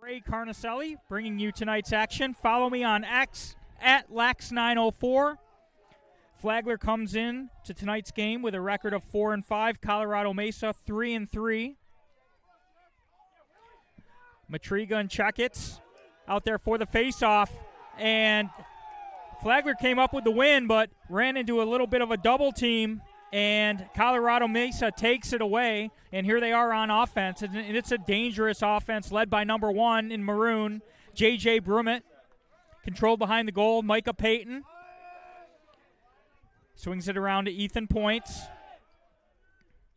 Ray Carnicelli bringing you tonight's action. Follow me on X at Lax904. Flagler comes in to tonight's game with a record of 4-5. Colorado Mesa 3-3. Matriga and Checkets out there for the face-off, and Flagler came up with the win, but ran into a little bit of a double team, and Colorado Mesa takes it away, and here they are on offense, and it's a dangerous offense led by number 1 in maroon, J.J. Brummett, controlled behind the goal, Micah Payton. Swings it around to Ethan Points.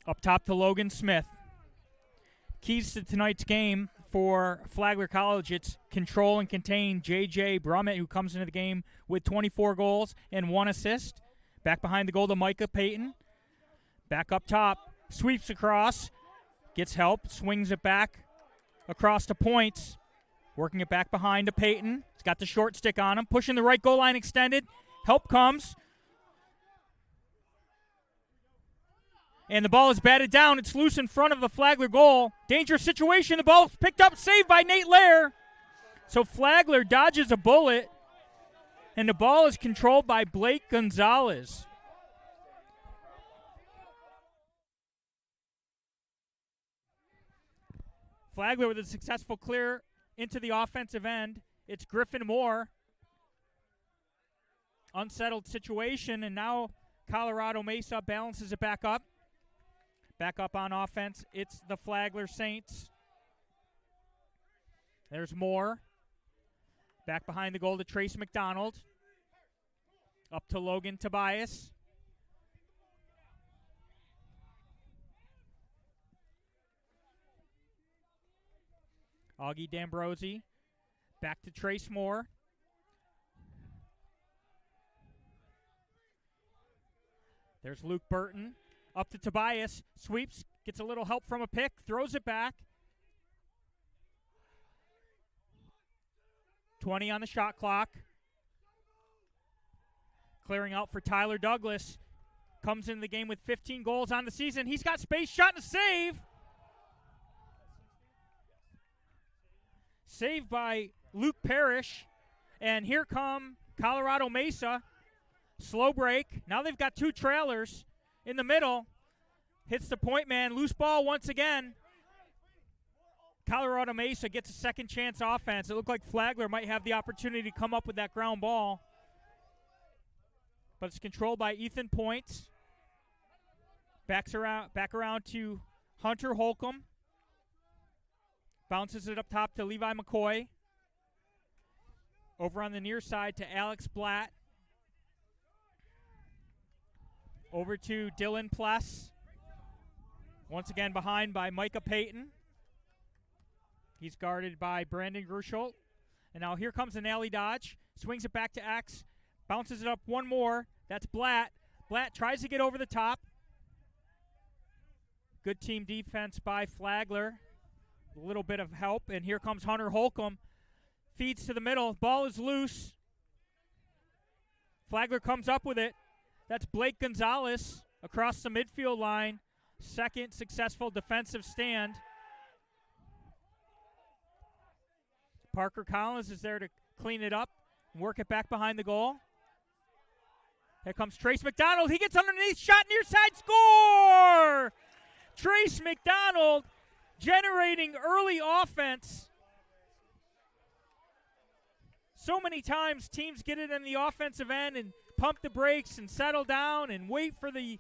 Up top to Logan Smith. Keys to tonight's game for Flagler College, it's control and contain J.J. Brummett, who comes into the game with 24 goals and 1 assist. Back behind the goal to Micah Payton. Back up top, sweeps across, gets help, swings it back across to Points. Working it back behind to Payton. He's got the short stick on him, pushing the right goal line extended. Help comes. And the ball is batted down. It's loose in front of the Flagler goal. Dangerous situation. The ball is picked up, saved by Nate Lair. So Flagler dodges a bullet, and the ball is controlled by Blake Gonzalez. Flagler with a successful clear into the offensive end. It's Griffin Moore. Unsettled situation, and now Colorado Mesa balances it back up. Back up on offense, it's the Flagler Saints. There's Moore. Back behind the goal to Trace McDonald. Up to Logan Tobias. Augie D'Ambrosi. Back to Trace Moore. There's Luke Burton. Up to Tobias, sweeps, gets a little help from a pick, throws it back. 20 on the shot clock. Clearing out for Tyler Douglas. Comes into the game with 15 goals on the season. He's got space, shot and a save. Saved by Luke Parrish. And here come Colorado Mesa. Slow break. Now they've got 2 trailers. In the middle, hits the point man, loose ball once again. Colorado Mesa gets a second chance offense. It looked like Flagler might have the opportunity to come up with that ground ball. But it's controlled by Ethan Points. Back around to Hunter Holcomb. Bounces it up top to Levi McCoy. Over on the near side to Alex Blatt. Over to Dylan Pless. Once again behind by Micah Payton. He's guarded by Brandon Grusholt. And now here comes an alley dodge. Swings it back to X. Bounces it up one more. That's Blatt. Blatt tries to get over the top. Good team defense by Flagler. A little bit of help. And here comes Hunter Holcomb. Feeds to the middle. Ball is loose. Flagler comes up with it. That's Blake Gonzalez across the midfield line. Second successful defensive stand. Parker Collins is there to clean it up and work it back behind the goal. Here comes Trace McDonald. He gets underneath, shot near side, score! Trace McDonald generating early offense. So many times teams get it in the offensive end and pump the brakes and settle down and wait for the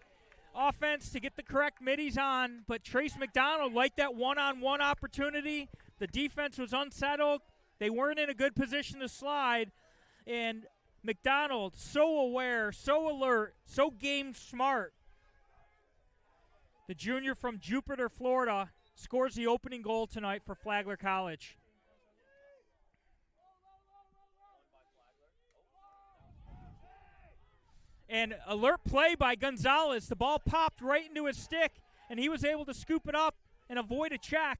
offense to get the correct middies on. But Trace McDonald liked that one-on-one opportunity. The defense was unsettled. They weren't in a good position to slide. And McDonald, so aware, so alert, so game smart. The junior from Jupiter, Florida, scores the opening goal tonight for Flagler College. And alert play by Gonzalez. The ball popped right into his stick, and he was able to scoop it up and avoid a check.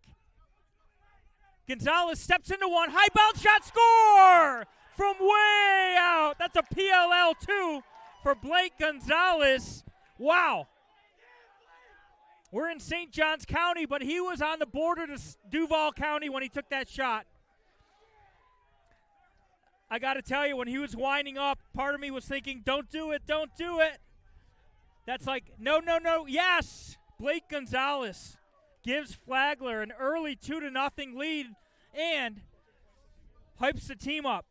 Gonzalez steps into one. High bounce shot, score! From way out. That's a PLL2 for Blake Gonzalez. Wow. We're in St. Johns County, but he was on the border to Duval County when he took that shot. I got to tell you, when he was winding up, part of me was thinking, don't do it, don't do it. That's like, no, no, no, yes. Blake Gonzalez gives Flagler an early 2-0 lead and hypes the team up.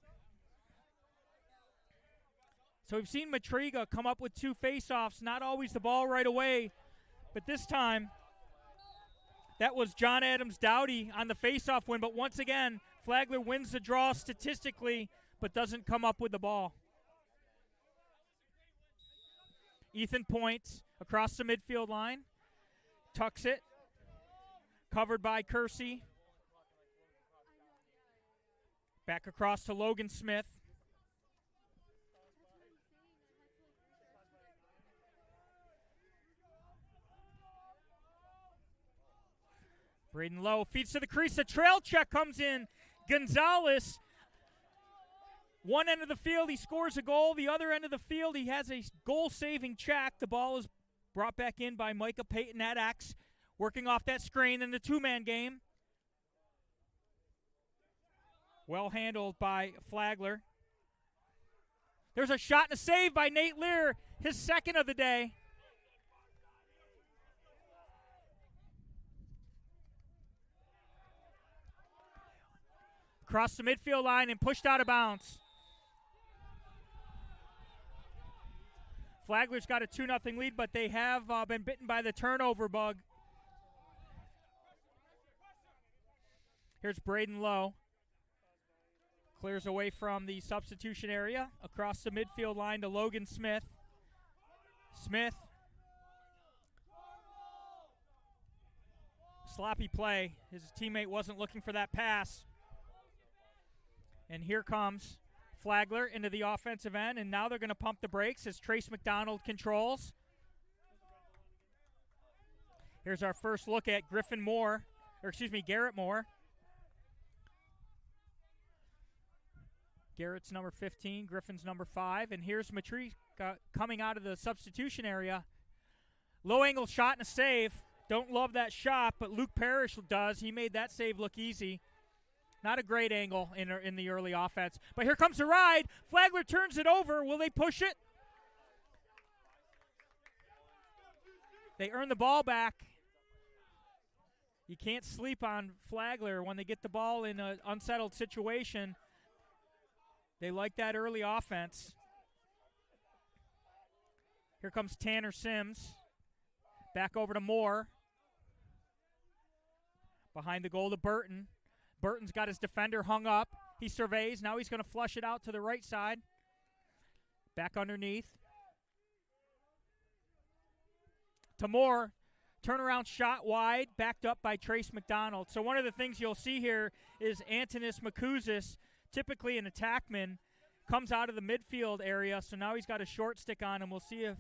So we've seen Matriga come up with 2 faceoffs, not always the ball right away, but this time that was John Adams Dowdy on the faceoff win. But once again, Flagler wins the draw statistically, but doesn't come up with the ball. Ethan points across the midfield line, tucks it, covered by Kersey. Back across to Logan Smith. Braden Lowe feeds to the crease. The trail check comes in. Gonzalez, one end of the field, he scores a goal. The other end of the field, he has a goal-saving check. The ball is brought back in by Micah Payton at X, working off that screen in the 2-man game. Well handled by Flagler. There's a shot and a save by Nate Lear, his second of the day. Across the midfield line and pushed out of bounds. Flagler's got a 2-0 lead, but they have been bitten by the turnover bug. Here's Braden Lowe. Clears away from the substitution area. Across the midfield line to Logan Smith. Smith. Sloppy play. His teammate wasn't looking for that pass. And here comes Flagler into the offensive end, and now they're going to pump the brakes as Trace McDonald controls. Here's our first look at Garrett Moore. Garrett's number 15, Griffin's number 5, and here's Matrica coming out of the substitution area. Low angle shot and a save. Don't love that shot, but Luke Parrish does. He made that save look easy. Not a great angle in the early offense. But here comes the ride. Flagler turns it over. Will they push it? They earn the ball back. You can't sleep on Flagler when they get the ball in an unsettled situation. They like that early offense. Here comes Tanner Sims. Back over to Moore. Behind the goal to Burton. Burton's got his defender hung up. He surveys. Now he's going to flush it out to the right side. Back underneath. To Moore. Turnaround shot wide. Backed up by Trace McDonald. So one of the things you'll see here is Antonis Makuzis, typically an attackman, comes out of the midfield area. So now he's got a short stick on him. We'll see if...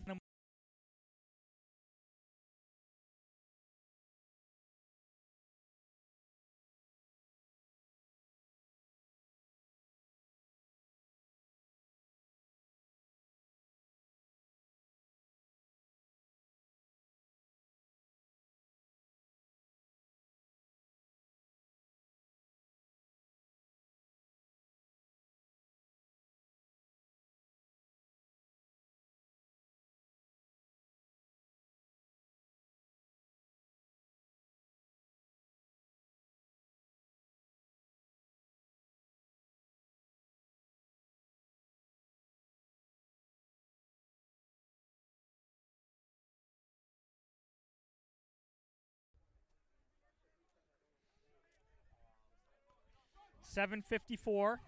.754.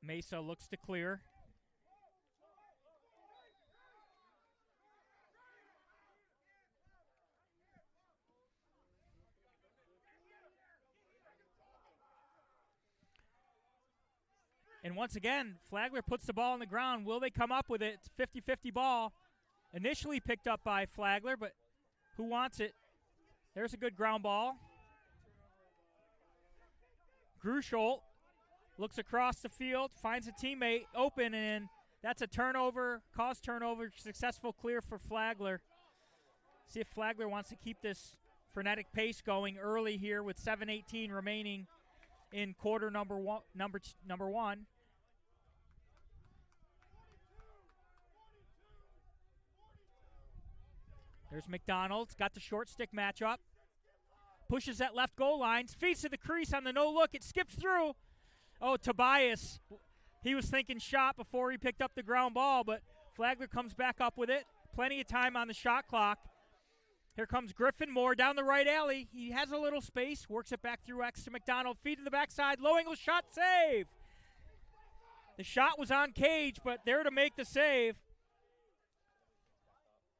Mesa looks to clear. And once again, Flagler puts the ball on the ground. Will they come up with it? It's a 50-50 ball. Initially picked up by Flagler, but who wants it? There's a good ground ball. Grusholt looks across the field, finds a teammate open, and That's a turnover, caused turnover, successful clear for Flagler. See if Flagler wants to keep this frenetic pace going early here with 7:18 remaining in quarter number one. There's McDonald, got the short stick matchup. Pushes that left goal line, feeds to the crease on the no-look. It skips through. Oh, Tobias, he was thinking shot before he picked up the ground ball, but Flagler comes back up with it. Plenty of time on the shot clock. Here comes Griffin Moore down the right alley. He has a little space, works it back through X to McDonald. Feed to the backside, low angle shot, save. The shot was on Cage, but there to make the save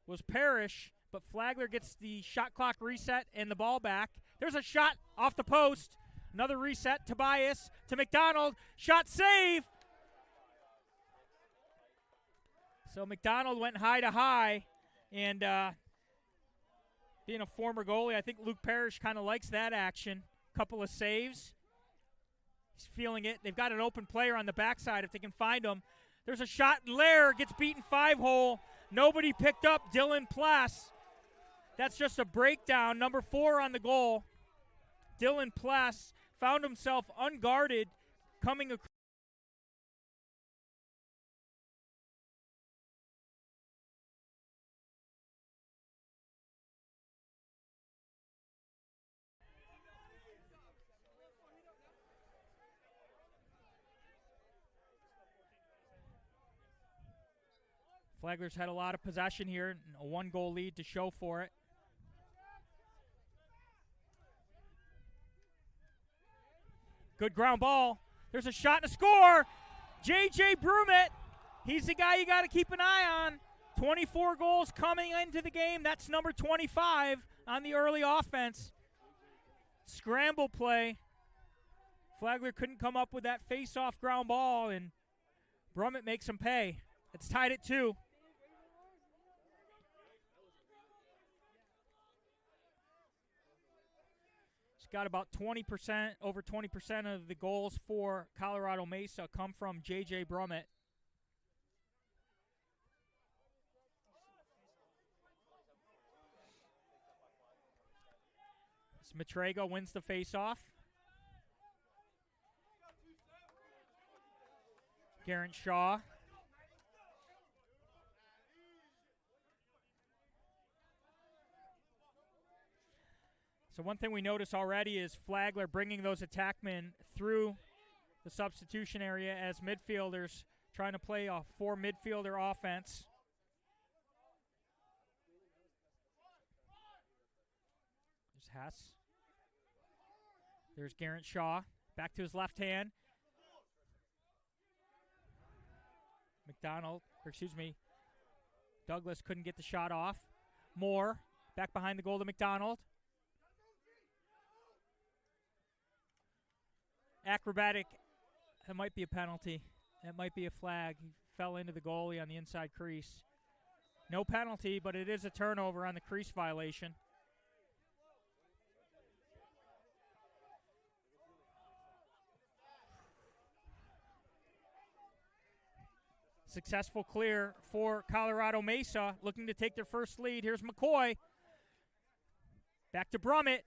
was Parrish. But Flagler gets the shot clock reset and the ball back. There's a shot off the post. Another reset. Tobias to McDonald. Shot save. So McDonald went high to high. And being a former goalie, I think Luke Parrish kind of likes that action. Couple of saves. He's feeling it. They've got an open player on the backside if they can find him. There's a shot. Lair gets beaten 5-hole. Nobody picked up Dylan Pless. That's just a breakdown. Number 4 on the goal. Dylan Pless found himself unguarded coming across. Flagler's had a lot of possession here, a 1-goal lead to show for it. Good ground ball. There's a shot and a score. J.J. Brummett, he's the guy you got to keep an eye on. 24 goals coming into the game. That's number 25 on the early offense. Scramble play. Flagler couldn't come up with that face-off ground ball, and Brummett makes him pay. It's tied at 2. Got about 20%, over 20% of the goals for Colorado Mesa come from J.J. Brummett. Matrego wins the faceoff. Garrett Shaw. So one thing we notice already is Flagler bringing those attackmen through the substitution area as midfielders, trying to play a 4-midfielder offense. There's Hess. There's Garrett Shaw. Back to his left hand. Douglas couldn't get the shot off. Moore back behind the goal to McDonald. Acrobatic, that might be a penalty. That might be a flag. He fell into the goalie on the inside crease. No penalty, but it is a turnover on the crease violation. Successful clear for Colorado Mesa, looking to take their first lead. Here's McCoy. Back to Brummett.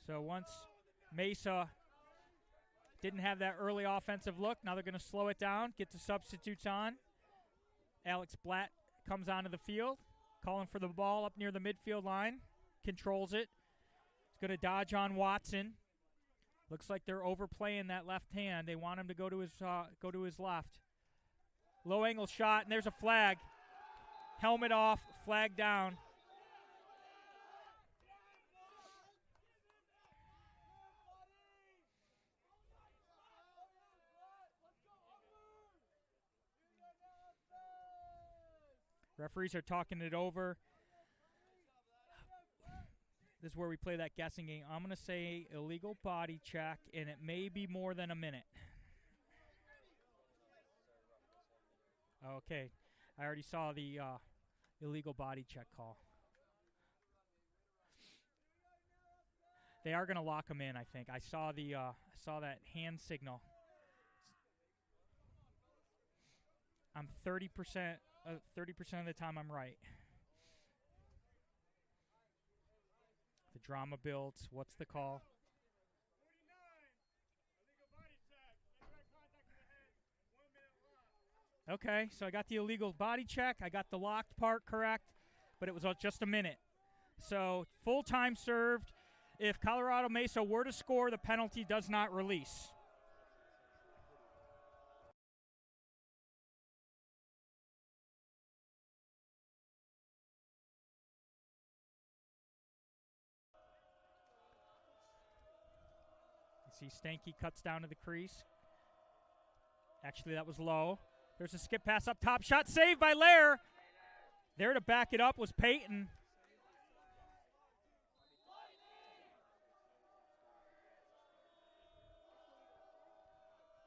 So once Mesa didn't have that early offensive look, now they're going to slow it down, get the substitutes on. Alex Blatt comes onto the field, calling for the ball up near the midfield line, controls it. He's going to dodge on Watson. Looks like they're overplaying that left hand. They want him to go to his left. Low angle shot, and there's a flag. Helmet off, flag down. Referees are talking it over. This is where we play that guessing game. I'm going to say illegal body check, and it may be more than a minute. Okay. I already saw the illegal body check call. They are going to lock him in, I think. I saw that hand signal. I'm 30% of the time I'm right. The drama builds. What's the call? Okay, so I got the illegal body check. I got the locked part correct, but it was just a minute. So full time served. If Colorado Mesa were to score, the penalty does not release. You see Stanky cuts down to the crease. Actually, that was low. There's a skip pass up top. Shot saved by Lair. There to back it up was Peyton.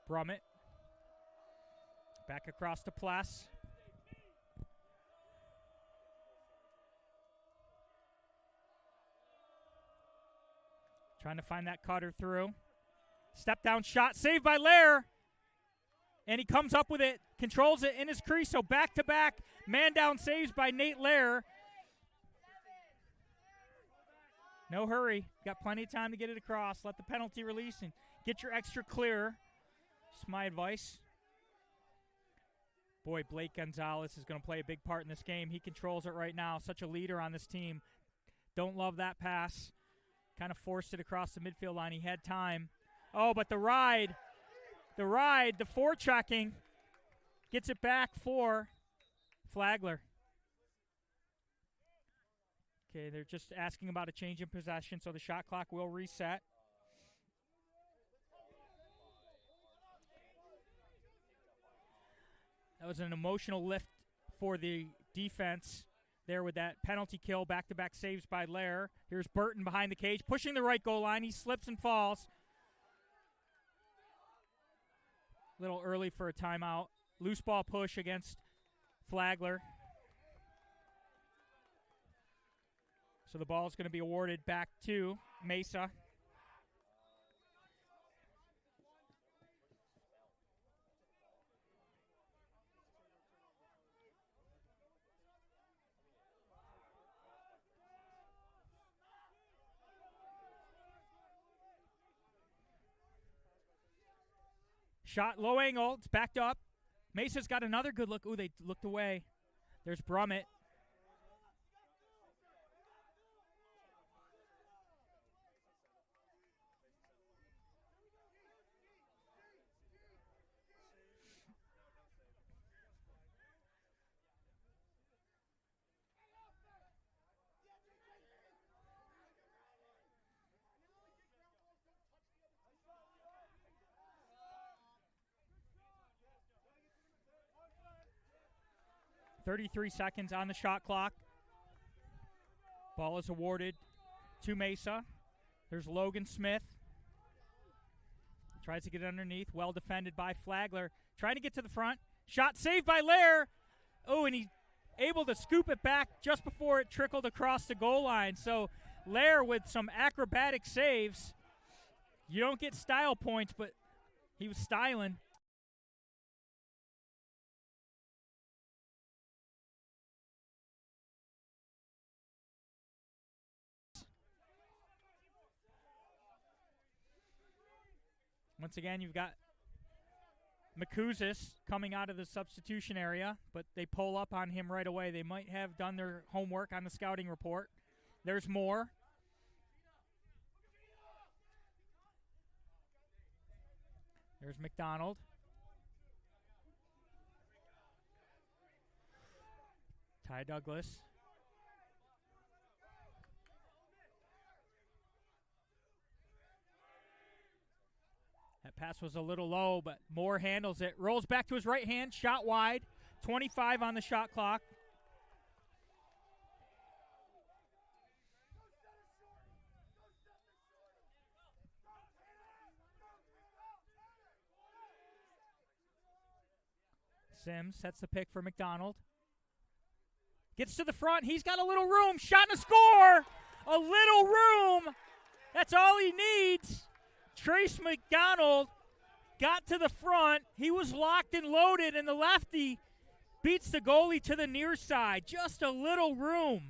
Brummett. Back across to Pless. Trying to find that cutter through. Step down shot saved by Lair. And he comes up with it, controls it in his crease, so back-to-back man-down saves by Nate Lair. No hurry. Got plenty of time to get it across. Let the penalty release and get your extra clear. That's my advice. Boy, Blake Gonzalez is going to play a big part in this game. He controls it right now. Such a leader on this team. Don't love that pass. Kind of forced it across the midfield line. He had time. Oh, but the ride, the forechecking gets it back for Flagler. Okay, they're just asking about a change in possession, so the shot clock will reset. That was an emotional lift for the defense there with that penalty kill, back-to-back saves by Lair. Here's Burton behind the cage, pushing the right goal line. He slips and falls. A little early for a timeout. Loose ball push against Flagler. So the ball is going to be awarded back to Mesa. Shot low angle. It's backed up. Mesa's got another good look. Ooh, they looked away. There's Brummett. .33 seconds on the shot clock. Ball is awarded to Mesa. There's Logan Smith. Tries to get underneath. Well defended by Flagler. Trying to get to the front. Shot saved by Lair. Oh, and he's able to scoop it back just before it trickled across the goal line. So Lair with some acrobatic saves. You don't get style points, but he was styling. Once again, you've got Makuzis coming out of the substitution area, but they pull up on him right away. They might have done their homework on the scouting report. There's Moore. There's McDonald. Ty Douglas. That pass was a little low, but Moore handles it. Rolls back to his right hand, shot wide. 25 on the shot clock. Sims sets the pick for McDonald. Gets to the front. He's got a little room. Shot and a score. A little room. That's all he needs. Trace McDonald got to the front. He was locked and loaded, and the lefty beats the goalie to the near side. Just a little room.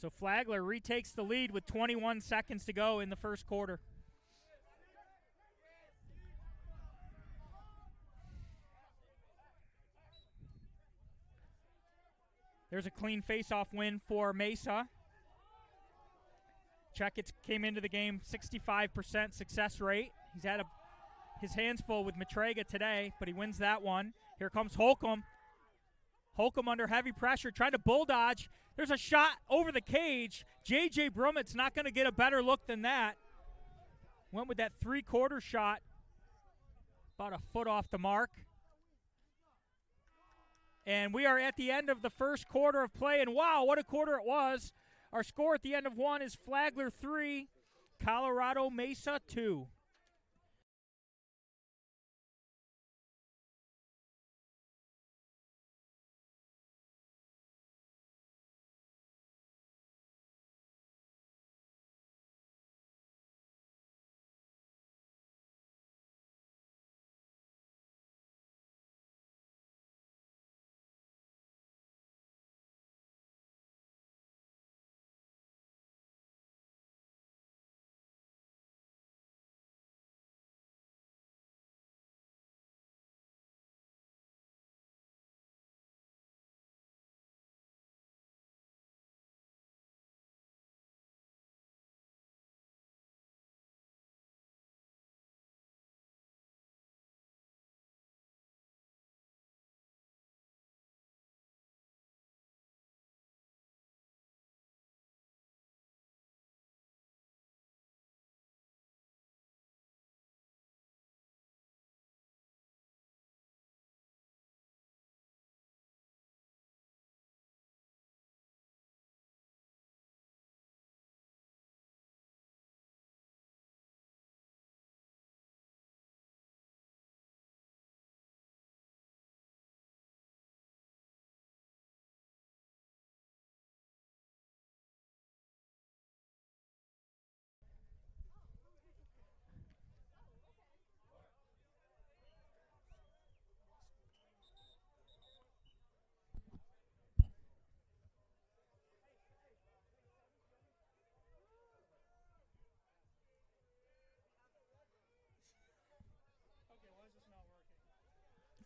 So Flagler retakes the lead with 21 seconds to go in the first quarter. There's a clean face-off win for Mesa. Checkett came into the game 65% success rate. He's had his hands full with Matrega today, but he wins that one. Here comes Holcomb. Holcomb under heavy pressure, trying to bull dodge. There's a shot over the cage. J.J. Brummett's not going to get a better look than that. Went with that three-quarter shot, about a foot off the mark. And we are at the end of the first quarter of play, and wow, what a quarter it was. Our score at the end of one is Flagler 3, Colorado Mesa 2.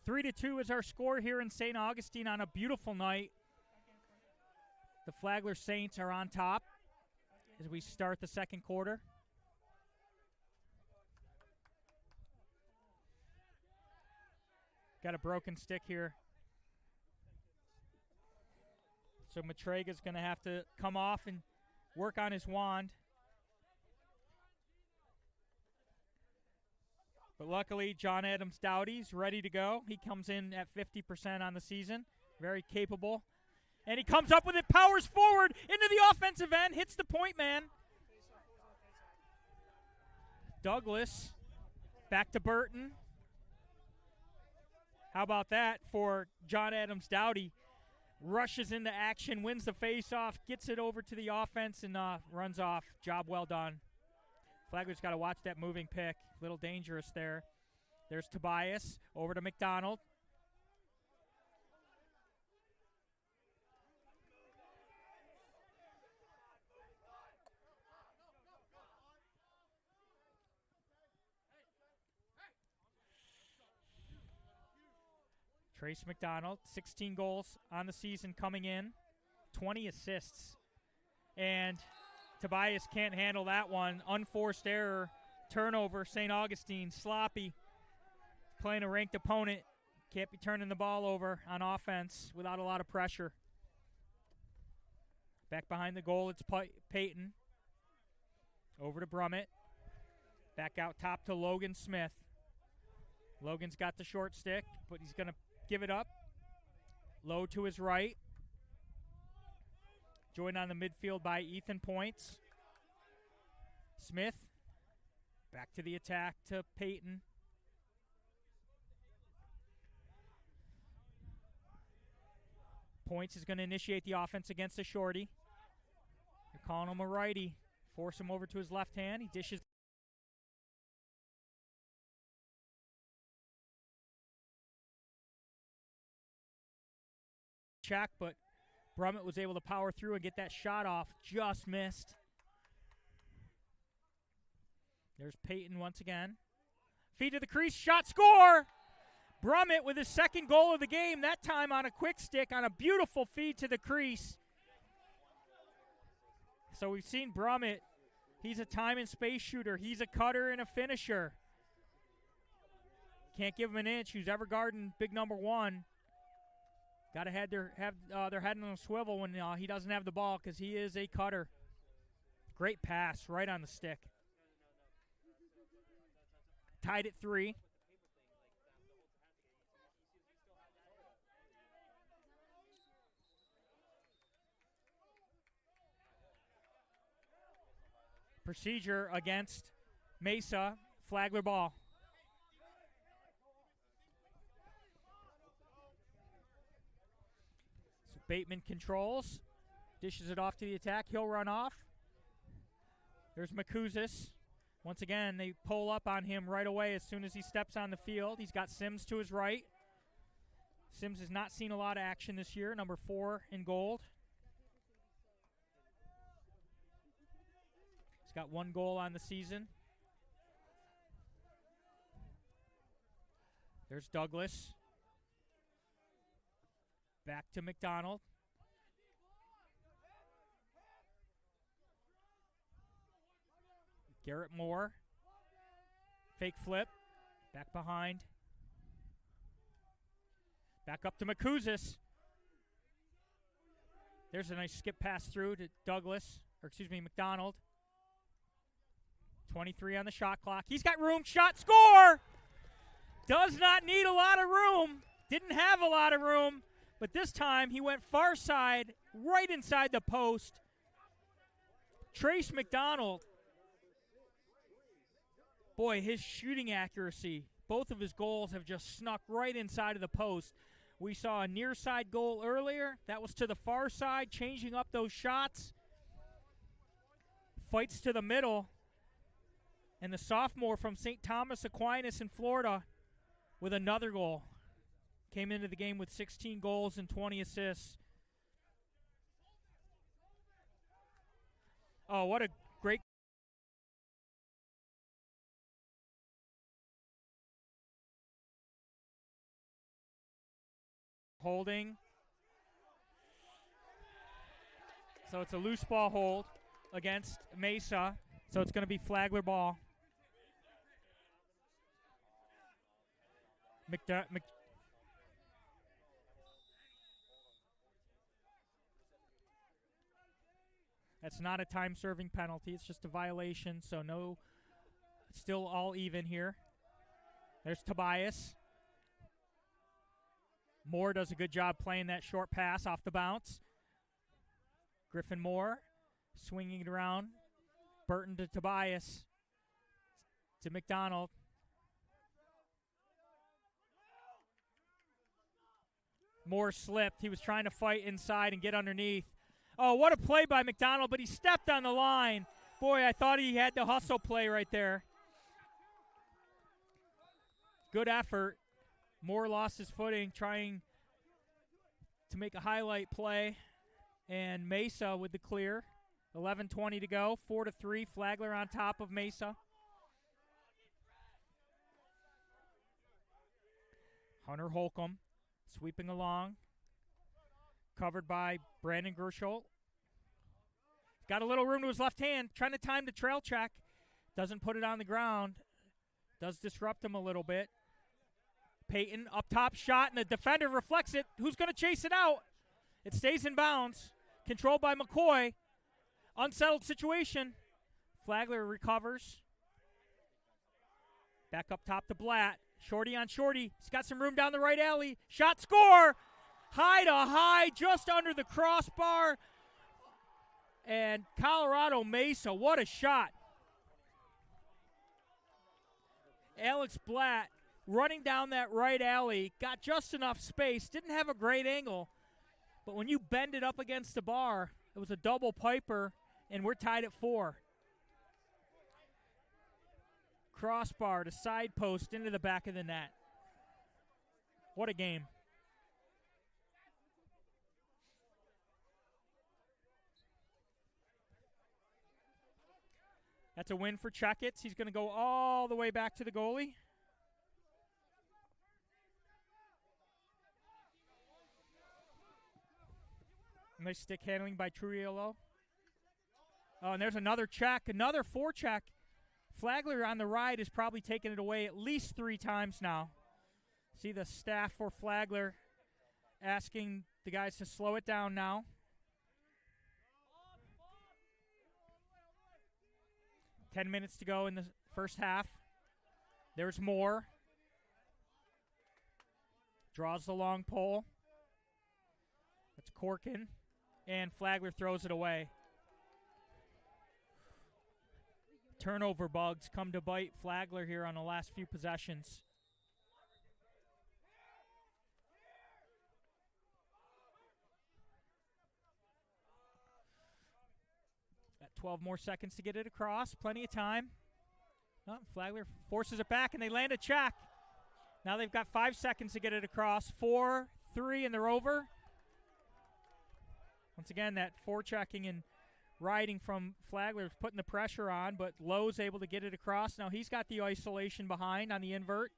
Three to 2 is our score here in St. Augustine on a beautiful night. The Flagler Saints are on top as we start the second quarter. Got a broken stick here. So Matrega's going to have to come off and work on his wand. But luckily, John Adams Dowdy's ready to go. He comes in at 50% on the season. Very capable. And he comes up with it, powers forward into the offensive end, hits the point man. Douglas, back to Burton. How about that for John Adams Dowdy? Rushes into action, wins the faceoff, gets it over to the offense, and runs off. Job well done. Flagler's got to watch that moving pick. A little dangerous there. There's Tobias over to McDonald. Trace McDonald, 16 goals on the season coming in, 20 assists. And Tobias can't handle that one. Unforced error, turnover, St. Augustine, sloppy. Playing a ranked opponent, can't be turning the ball over on offense without a lot of pressure. Back behind the goal, it's Peyton. Over to Brummett. Back out top to Logan Smith. Logan's got the short stick, but he's going to give it up. Low to his right. Joined on the midfield by Ethan Points. Smith. Back to the attack to Peyton. Points is going to initiate the offense against the shorty. They're calling him a righty. Force him over to his left hand. He dishes. Check, but Brummett was able to power through and get that shot off. Just missed. There's Peyton once again. Feed to the crease. Shot, score! Brummett with his second goal of the game, that time on a quick stick on a beautiful feed to the crease. So we've seen Brummett. He's a time and space shooter. He's a cutter and a finisher. Can't give him an inch. Who's ever guarding big number one. Got to have their head on a swivel when he doesn't have the ball because he is a cutter. Great pass right on the stick. Tied at 3. Procedure against Mesa. Flagler ball. So Bateman controls. Dishes it off to the attack. He'll run off. There's Makuzis. Once again, they pull up on him right away as soon as he steps on the field. He's got Sims to his right. Sims has not seen a lot of action this year, number 4 in gold. He's got 1 goal on the season. There's Douglas. Back to McDonald. Garrett Moore. Fake flip. Back behind. Back up to Makuzis. There's a nice skip pass through to McDonald. 23 on the shot clock. He's got room. Shot, score! Does not need a lot of room. Didn't have a lot of room. But this time he went far side, right inside the post. Trace McDonald. Boy, his shooting accuracy. Both of his goals have just snuck right inside of the post. We saw a near side goal earlier. That was to the far side, changing up those shots. Fights to the middle. And the sophomore from St. Thomas Aquinas in Florida with another goal. Came into the game with 16 goals and 20 assists. Oh, what a great holding. So it's a loose ball hold against Mesa. So it's going to be Flagler ball. That's not a time-serving penalty. It's just a violation, so no, still all even here. There's Tobias. Moore does a good job playing that short pass off the bounce. Griffin Moore swinging it around. Burton to Tobias. To McDonald. Moore slipped. He was trying to fight inside and get underneath. Oh, what a play by McDonald, but he stepped on the line. Boy, I thought he had the hustle play right there. Good effort. Moore lost his footing trying to make a highlight play. And Mesa with the clear. 11:20 to go. 4-3. Flagler on top of Mesa. Hunter Holcomb sweeping along. Covered by Brandon Gersholt. Got a little room to his left hand. Trying to time the trail check. Doesn't put it on the ground. Does disrupt him a little bit. Peyton up top shot, and the defender reflects it. Who's going to chase it out? It stays in bounds. Controlled by McCoy. Unsettled situation. Flagler recovers. Back up top to Blatt. Shorty on shorty. He's got some room down the right alley. Shot, score! High to high, just under the crossbar. And Colorado Mesa, what a shot. Alex Blatt running down that right alley. Got just enough space. Didn't have a great angle. But when you bend it up against the bar, it was a double piper, and we're tied at 4. Crossbar to side post into the back of the net. What a game. That's a win for Checketts. He's going to go all the way back to the goalie. Nice stick handling by Trujillo. Oh, and there's another check, another forecheck. Flagler on the right has probably taken it away at least 3 times now. See the staff for Flagler asking the guys to slow it down now. Ten minutes to go in the first half. There's more. Draws the long pole. That's Corkin. And Flagler throws it away. Turnover bugs come to bite Flagler here on the last few possessions. Got 12 more seconds to get it across. Plenty of time. Oh, Flagler forces it back, and they land a check. Now they've got 5 seconds to get it across. 4, 3, and they're over. Once again, that forechecking and riding from Flagler is putting the pressure on, but Lowe's able to get it across. Now he's got the isolation behind on the invert.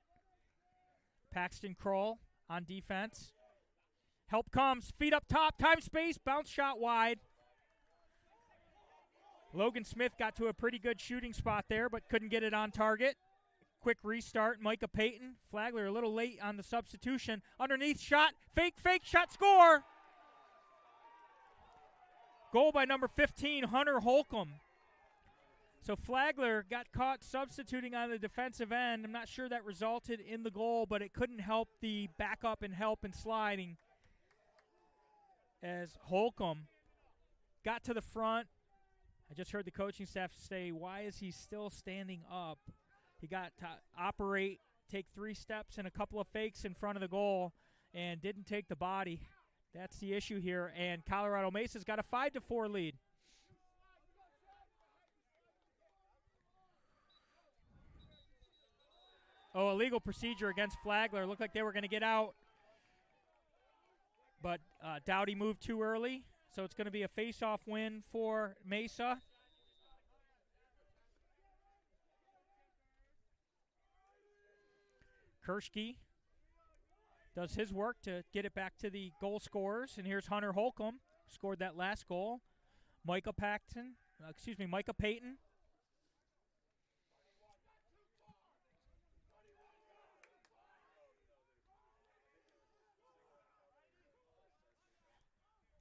Paxton Kroll on defense. Help comes. Feet up top. Time space. Bounce shot wide. Logan Smith got to a pretty good shooting spot there, but couldn't get it on target. Quick restart. Micah Payton. Flagler a little late on the substitution. Underneath shot. Fake, shot, score. Goal by number 15, Hunter Holcomb. So Flagler got caught substituting on the defensive end. I'm not sure that resulted in the goal, but it couldn't help the backup and help and sliding as Holcomb got to the front. I just heard the coaching staff say, why is he still standing up? He got to operate, take 3 steps and a couple of fakes in front of the goal and didn't take the body. That's the issue here, and Colorado Mesa's got a 5-4 lead. Oh, illegal procedure against Flagler. Looked like they were going to get out, but Dowdy moved too early, so it's going to be a face-off win for Mesa. Kershke does his work to get it back to the goal scorers. And here's Hunter Holcomb, scored that last goal. Micah Payton.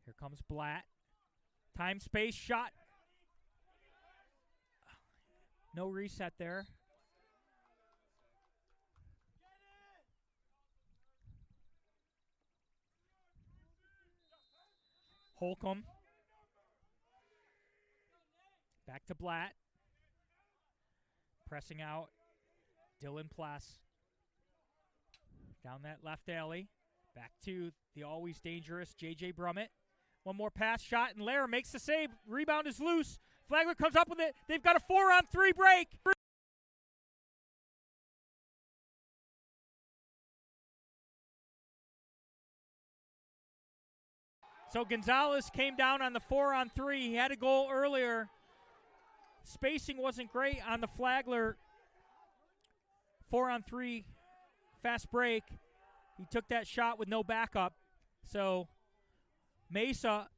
Here comes Blatt. Time, space, shot. No reset there. Holcomb. Back to Blatt. Pressing out. Dylan Plass. Down that left alley. Back to the always dangerous J.J. Brummett. One more pass, shot, and Lair makes the save. Rebound is loose. Flagler comes up with it. They've got a 4-on-3 break. So Gonzalez came down on the 4-on-3. He had a goal earlier. Spacing wasn't great on the Flagler 4-on-3 fast break. He took that shot with no backup. So Mesa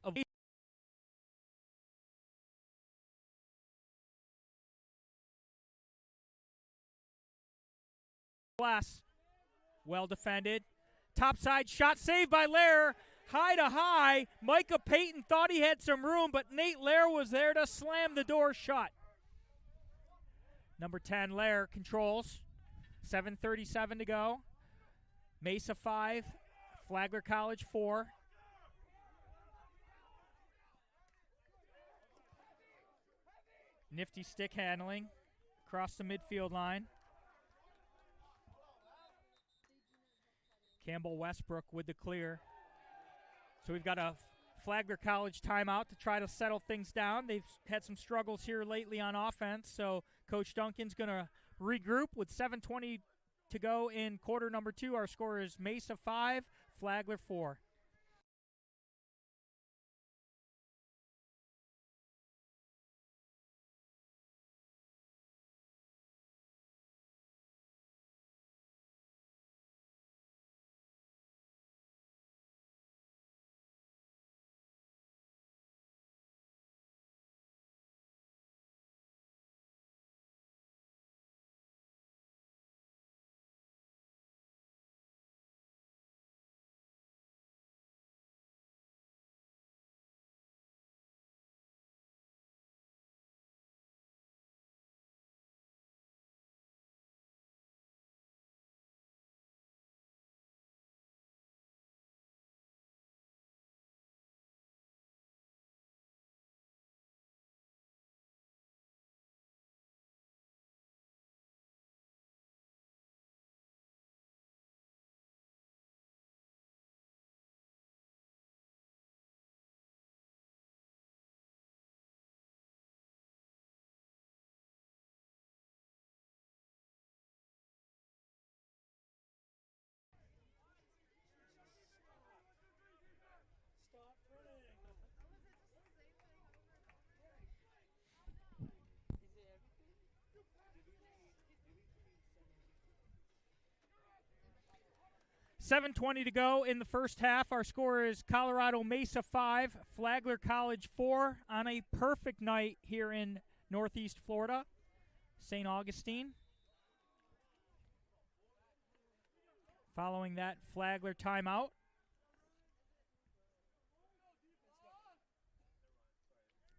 well defended. Topside shot saved by Lair. High to high. Micah Payton thought he had some room, but Nate Lair was there to slam the door shut. Number 10, Lair controls. 7:37 to go. Mesa 5, Flagler College 4. Nifty stick handling across the midfield line. Campbell Westbrook with the clear. So we've got a Flagler College timeout to try to settle things down. They've had some struggles here lately on offense, so Coach Duncan's going to regroup with 7:20 to go in quarter number 2. Our score is Mesa 5, Flagler 4. $7:20 to go in the first half. Our score is Colorado Mesa 5, Flagler College 4 on a perfect night here in Northeast Florida, St. Augustine. Following that Flagler timeout.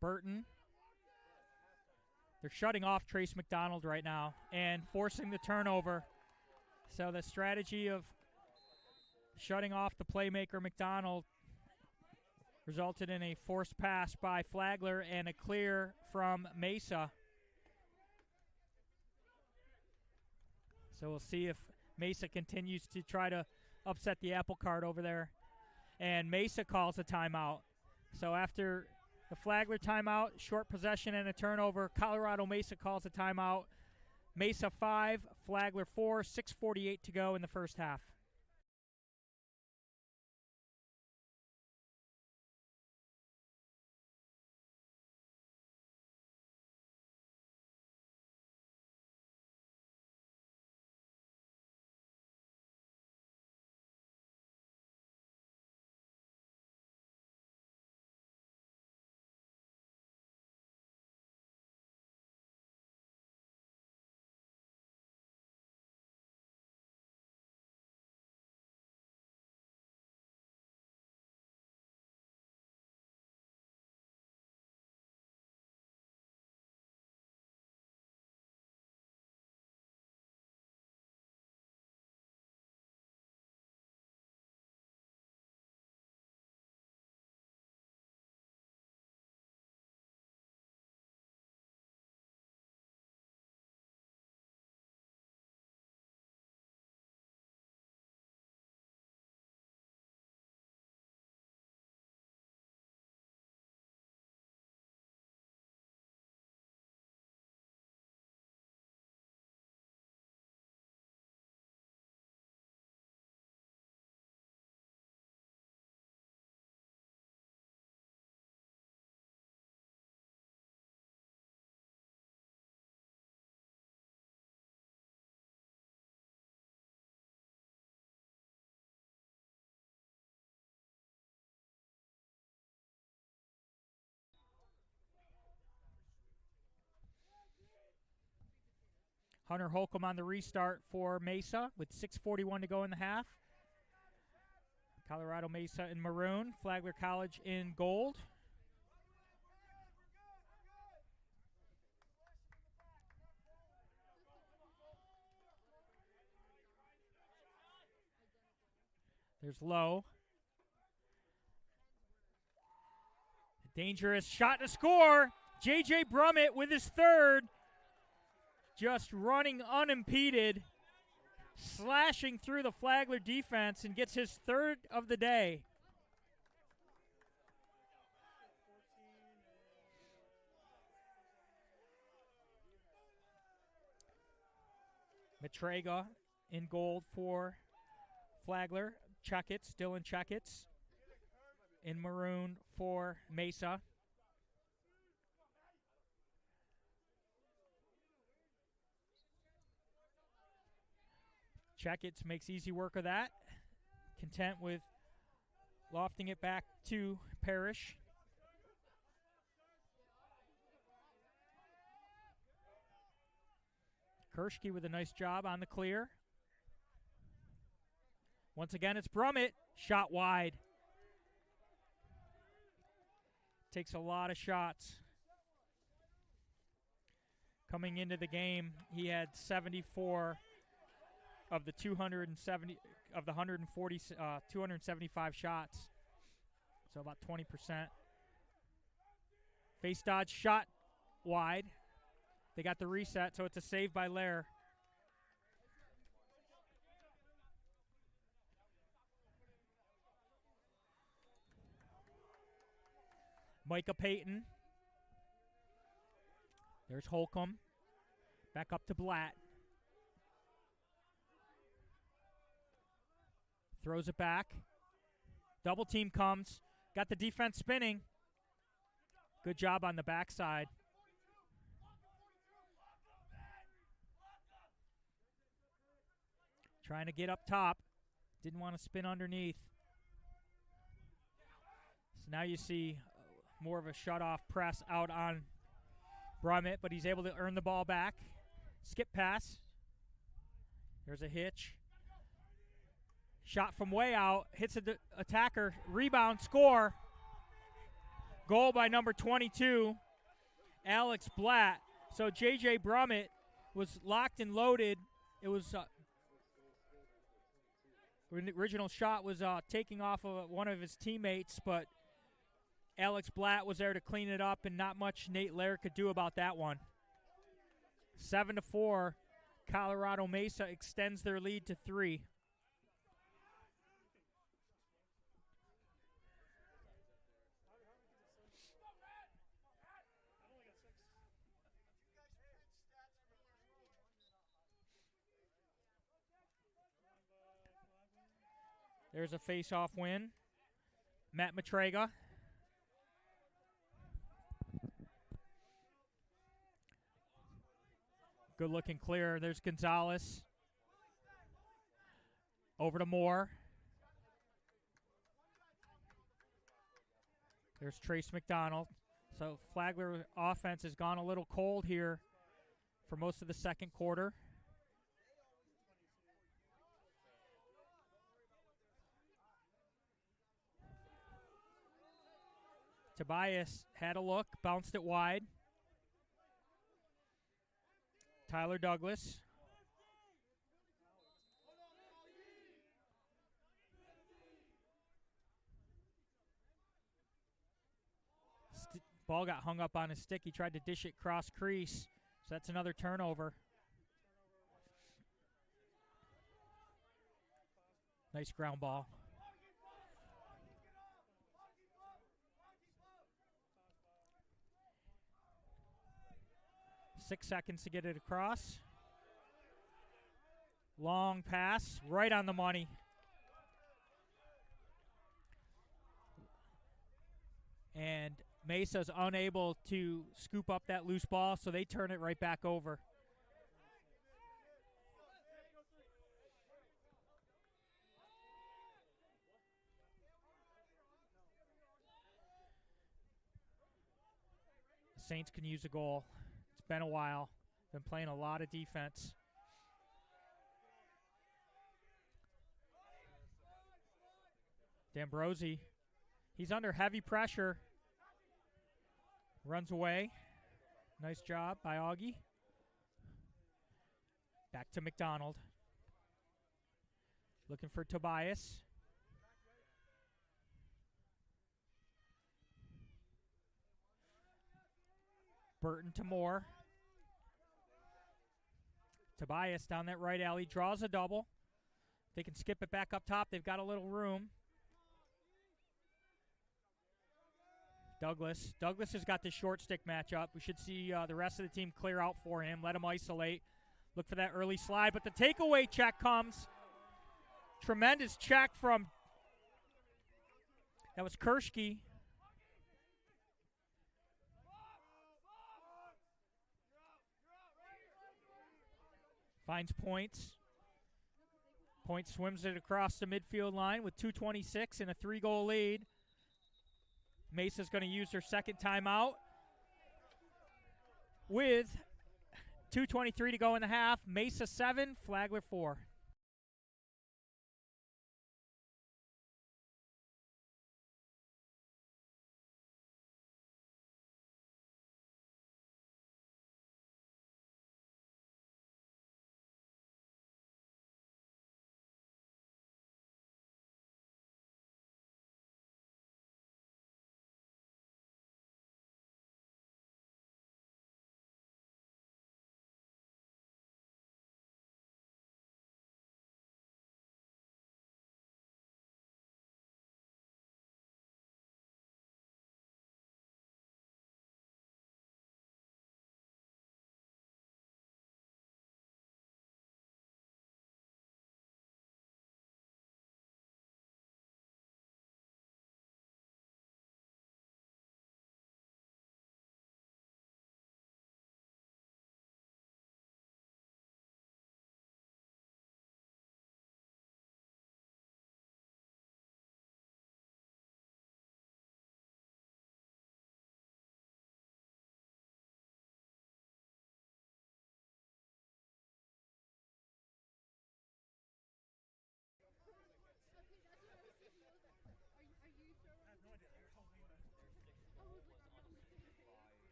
Burton. They're shutting off Trace McDonald right now and forcing the turnover. So the strategy of shutting off the playmaker McDonald resulted in a forced pass by Flagler and a clear from Mesa. So we'll see if Mesa continues to try to upset the apple cart over there. And Mesa calls a timeout. So after the Flagler timeout, short possession and a turnover, Colorado Mesa calls a timeout. Mesa 5, Flagler 4, 6:48 to go in the first half. Hunter Holcomb on the restart for Mesa with 6:41 to go in the half. Colorado Mesa in maroon, Flagler College in gold. There's Lowe. Dangerous shot to score. J.J. Brummett with his third. Just running unimpeded, slashing through the Flagler defense and gets his third of the day. Matrega in gold for Flagler. Checkets, Dylan Checkets in maroon for Mesa. Checkets makes easy work of that. Content with lofting it back to Parrish. Kershke with a nice job on the clear. Once again, it's Brummett. Shot wide. Takes a lot of shots. Coming into the game, he had 74 of the 270 of the 140 275 shots. So about 20%. Face dodge shot wide. They got the reset, so it's a save by Lair. Micah Payton. There's Holcomb. Back up to Blatt. Throws it back. Double team comes. Got the defense spinning. Good job on the backside. Trying to get up top. Didn't want to spin underneath. So now you see more of a shut-off press out on Brummett, but he's able to earn the ball back. Skip pass. There's a hitch. Shot from way out. Hits the attacker. Rebound. Score. Goal by number 22, Alex Blatt. So J.J. Brummett was locked and loaded. It was the original shot was taking off of one of his teammates, but Alex Blatt was there to clean it up, and not much Nate Lair could do about that one. 7-4, Colorado Mesa extends their lead to 3. There's a face-off win. Matt Matrega. Good looking clear. There's Gonzalez. Over to Moore. There's Trace McDonald. So Flagler offense has gone a little cold here for most of the second quarter. Tobias had a look, bounced it wide. Tyler Douglas. Ball got hung up on his stick. He tried to dish it cross crease, so that's another turnover. Nice ground ball. 6 seconds to get it across. Long pass, right on the money. And Mesa's unable to scoop up that loose ball, so they turn it right back over. The Saints can use a goal. It's been a while. Been playing a lot of defense. D'Ambrosi, he's under heavy pressure. Runs away. Nice job by Augie. Back to McDonald. Looking for Tobias. Burton to Moore. Tobias down that right alley. Draws a double. They can skip it back up top. They've got a little room. Douglas. Douglas has got the short stick matchup. We should see the rest of the team clear out for him. Let him isolate. Look for that early slide, but the takeaway check comes. Tremendous check from, that was Kershke. Finds Points. Point swims it across the midfield line with 2:26 and a 3-goal lead. Mesa's going to use her second timeout with 2:23 to go in the half. Mesa 7, Flagler 4.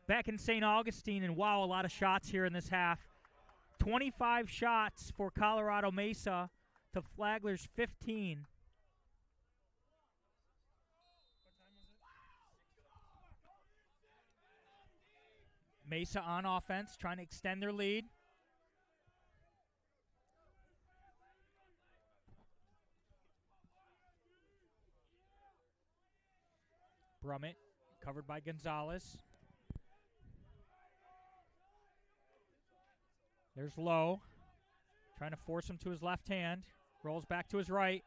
Back in St. Augustine, and wow, a lot of shots here in this half. 25 shots for Colorado Mesa to Flagler's 15. Mesa on offense, trying to extend their lead. Brummett, covered by Gonzalez. There's Lowe, trying to force him to his left hand. Rolls back to his right.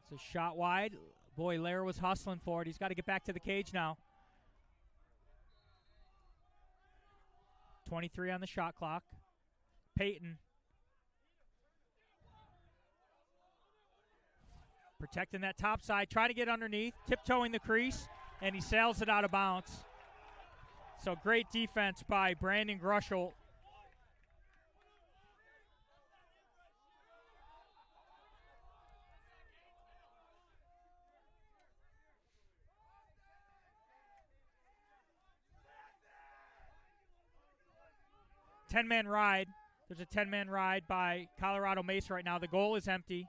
It's a shot wide. Boy, Lair was hustling for it. He's got to get back to the cage now. 23 on the shot clock. Peyton. Protecting that top side, trying to get underneath, tiptoeing the crease, and he sails it out of bounds. So great defense by Brandon Grushel. Ten-man ride. There's a 10-man ride by Colorado Mesa right now. The goal is empty.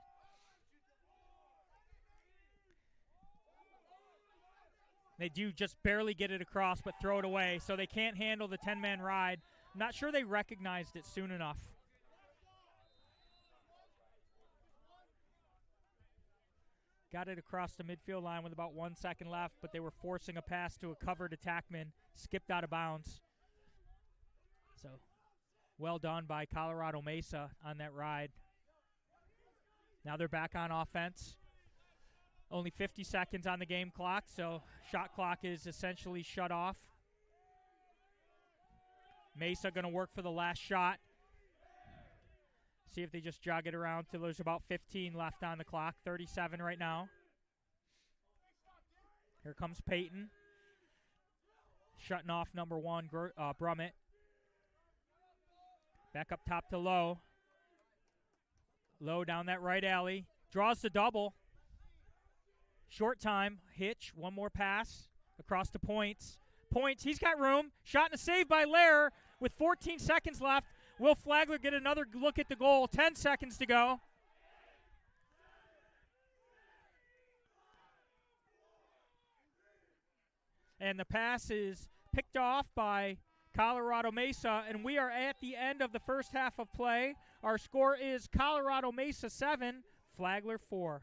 They do just barely get it across, but throw it away, so they can't handle the 10-man ride. I'm not sure they recognized it soon enough. Got it across the midfield line with about 1 second left, but they were forcing a pass to a covered attackman, skipped out of bounds. So well done by Colorado Mesa on that ride. Now they're back on offense. Only 50 seconds on the game clock, so shot clock is essentially shut off. Mesa going to work for the last shot. See if they just jog it around till there's about 15 left on the clock. 37 right now. Here comes Peyton. Shutting off number 1, Brummett. Back up top to Lowe. Lowe down that right alley. Draws the double. Short time, Hitch, one more pass across to Points. Points, he's got room. Shot and a save by Lair with 14 seconds left. Will Flagler get another look at the goal? 10 seconds to go. And the pass is picked off by Colorado Mesa, and we are at the end of the first half of play. Our score is Colorado Mesa 7, Flagler 4.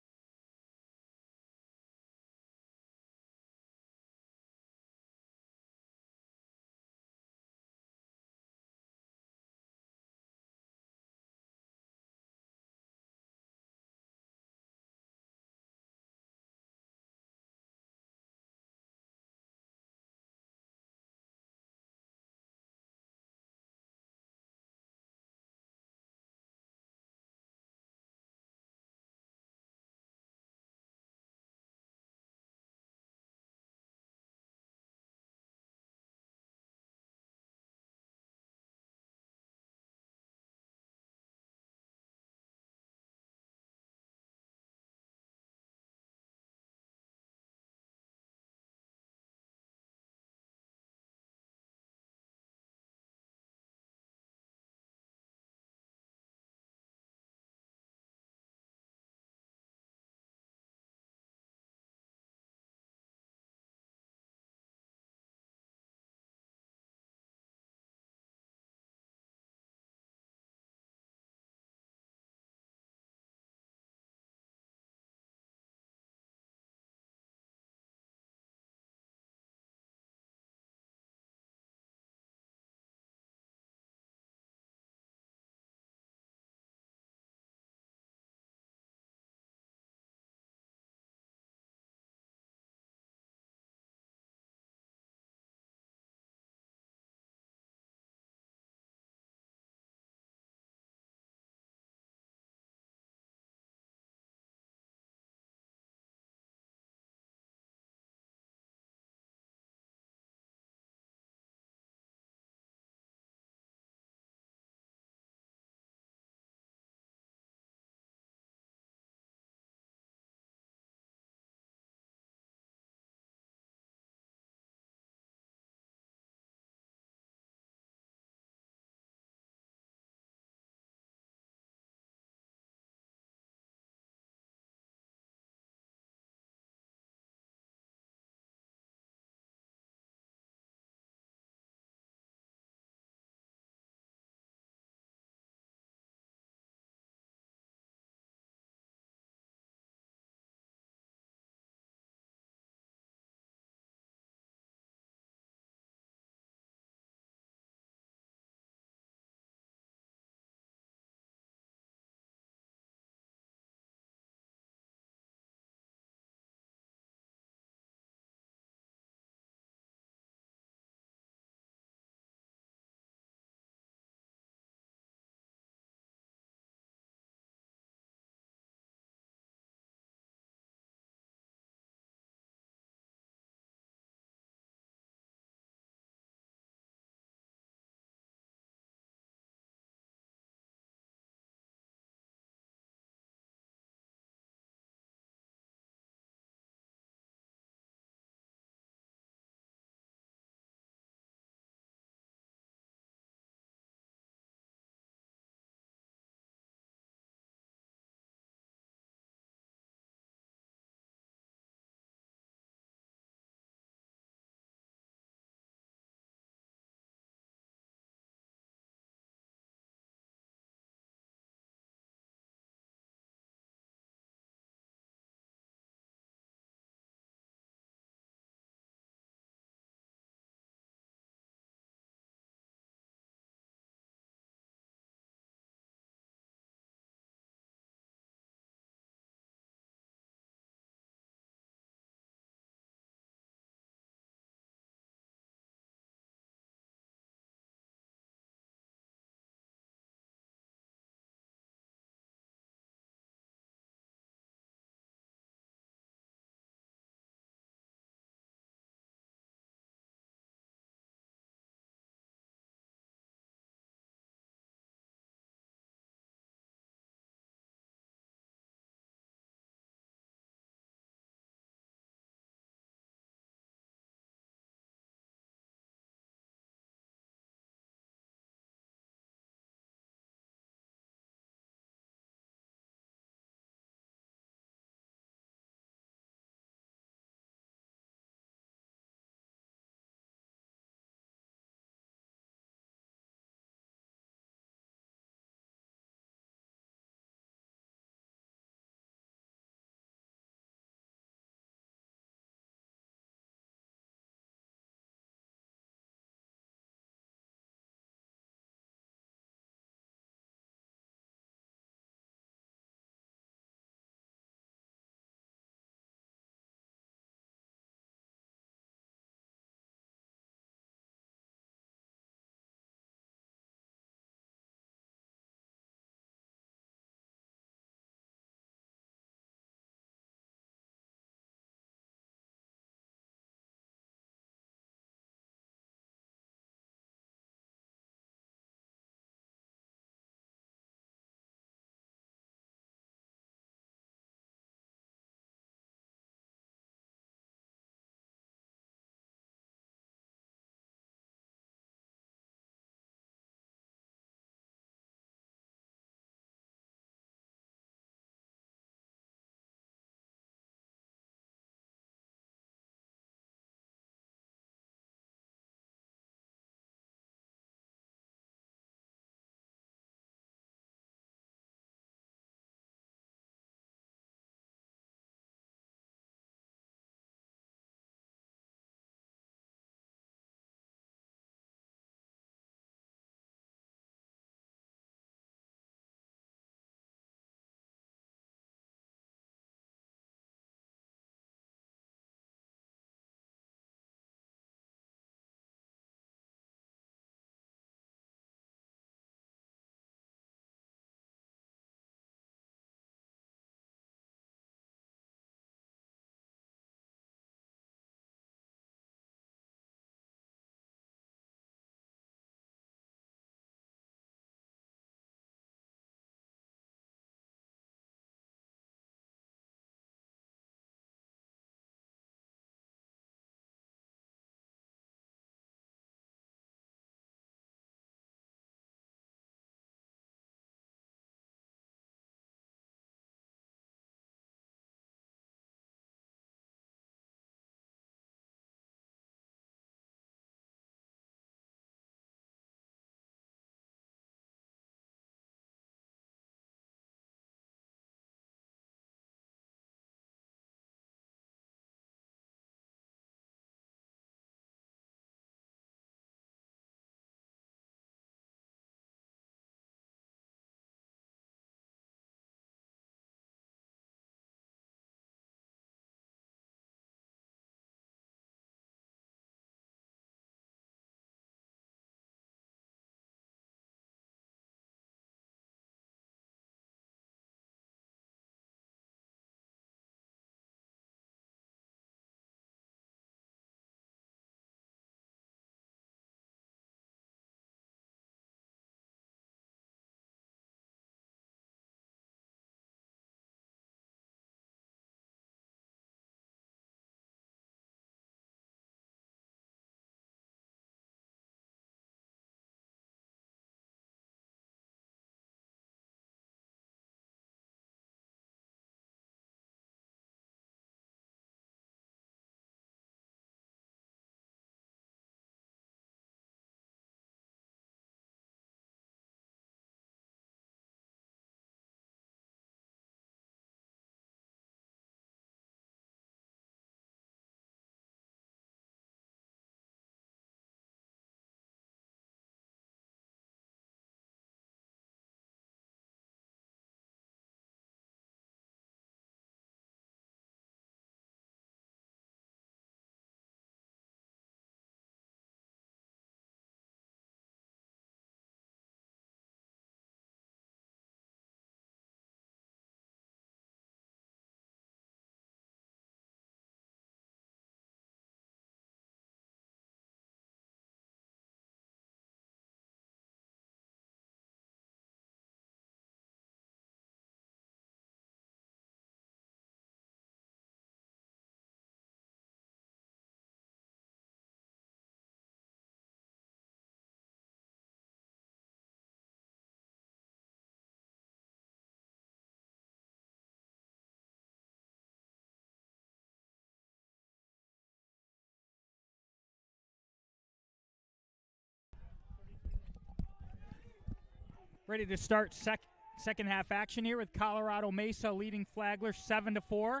Ready to start second half action here with Colorado Mesa leading Flagler 7-4.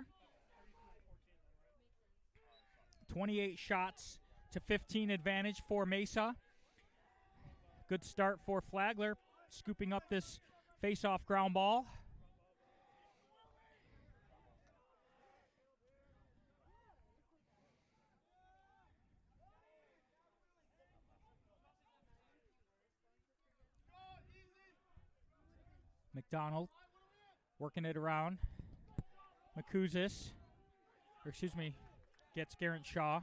28 shots to 15 advantage for Mesa. Good start for Flagler, scooping up this face-off ground ball. McDonald working it around. Makuzis, gets Garrett Shaw.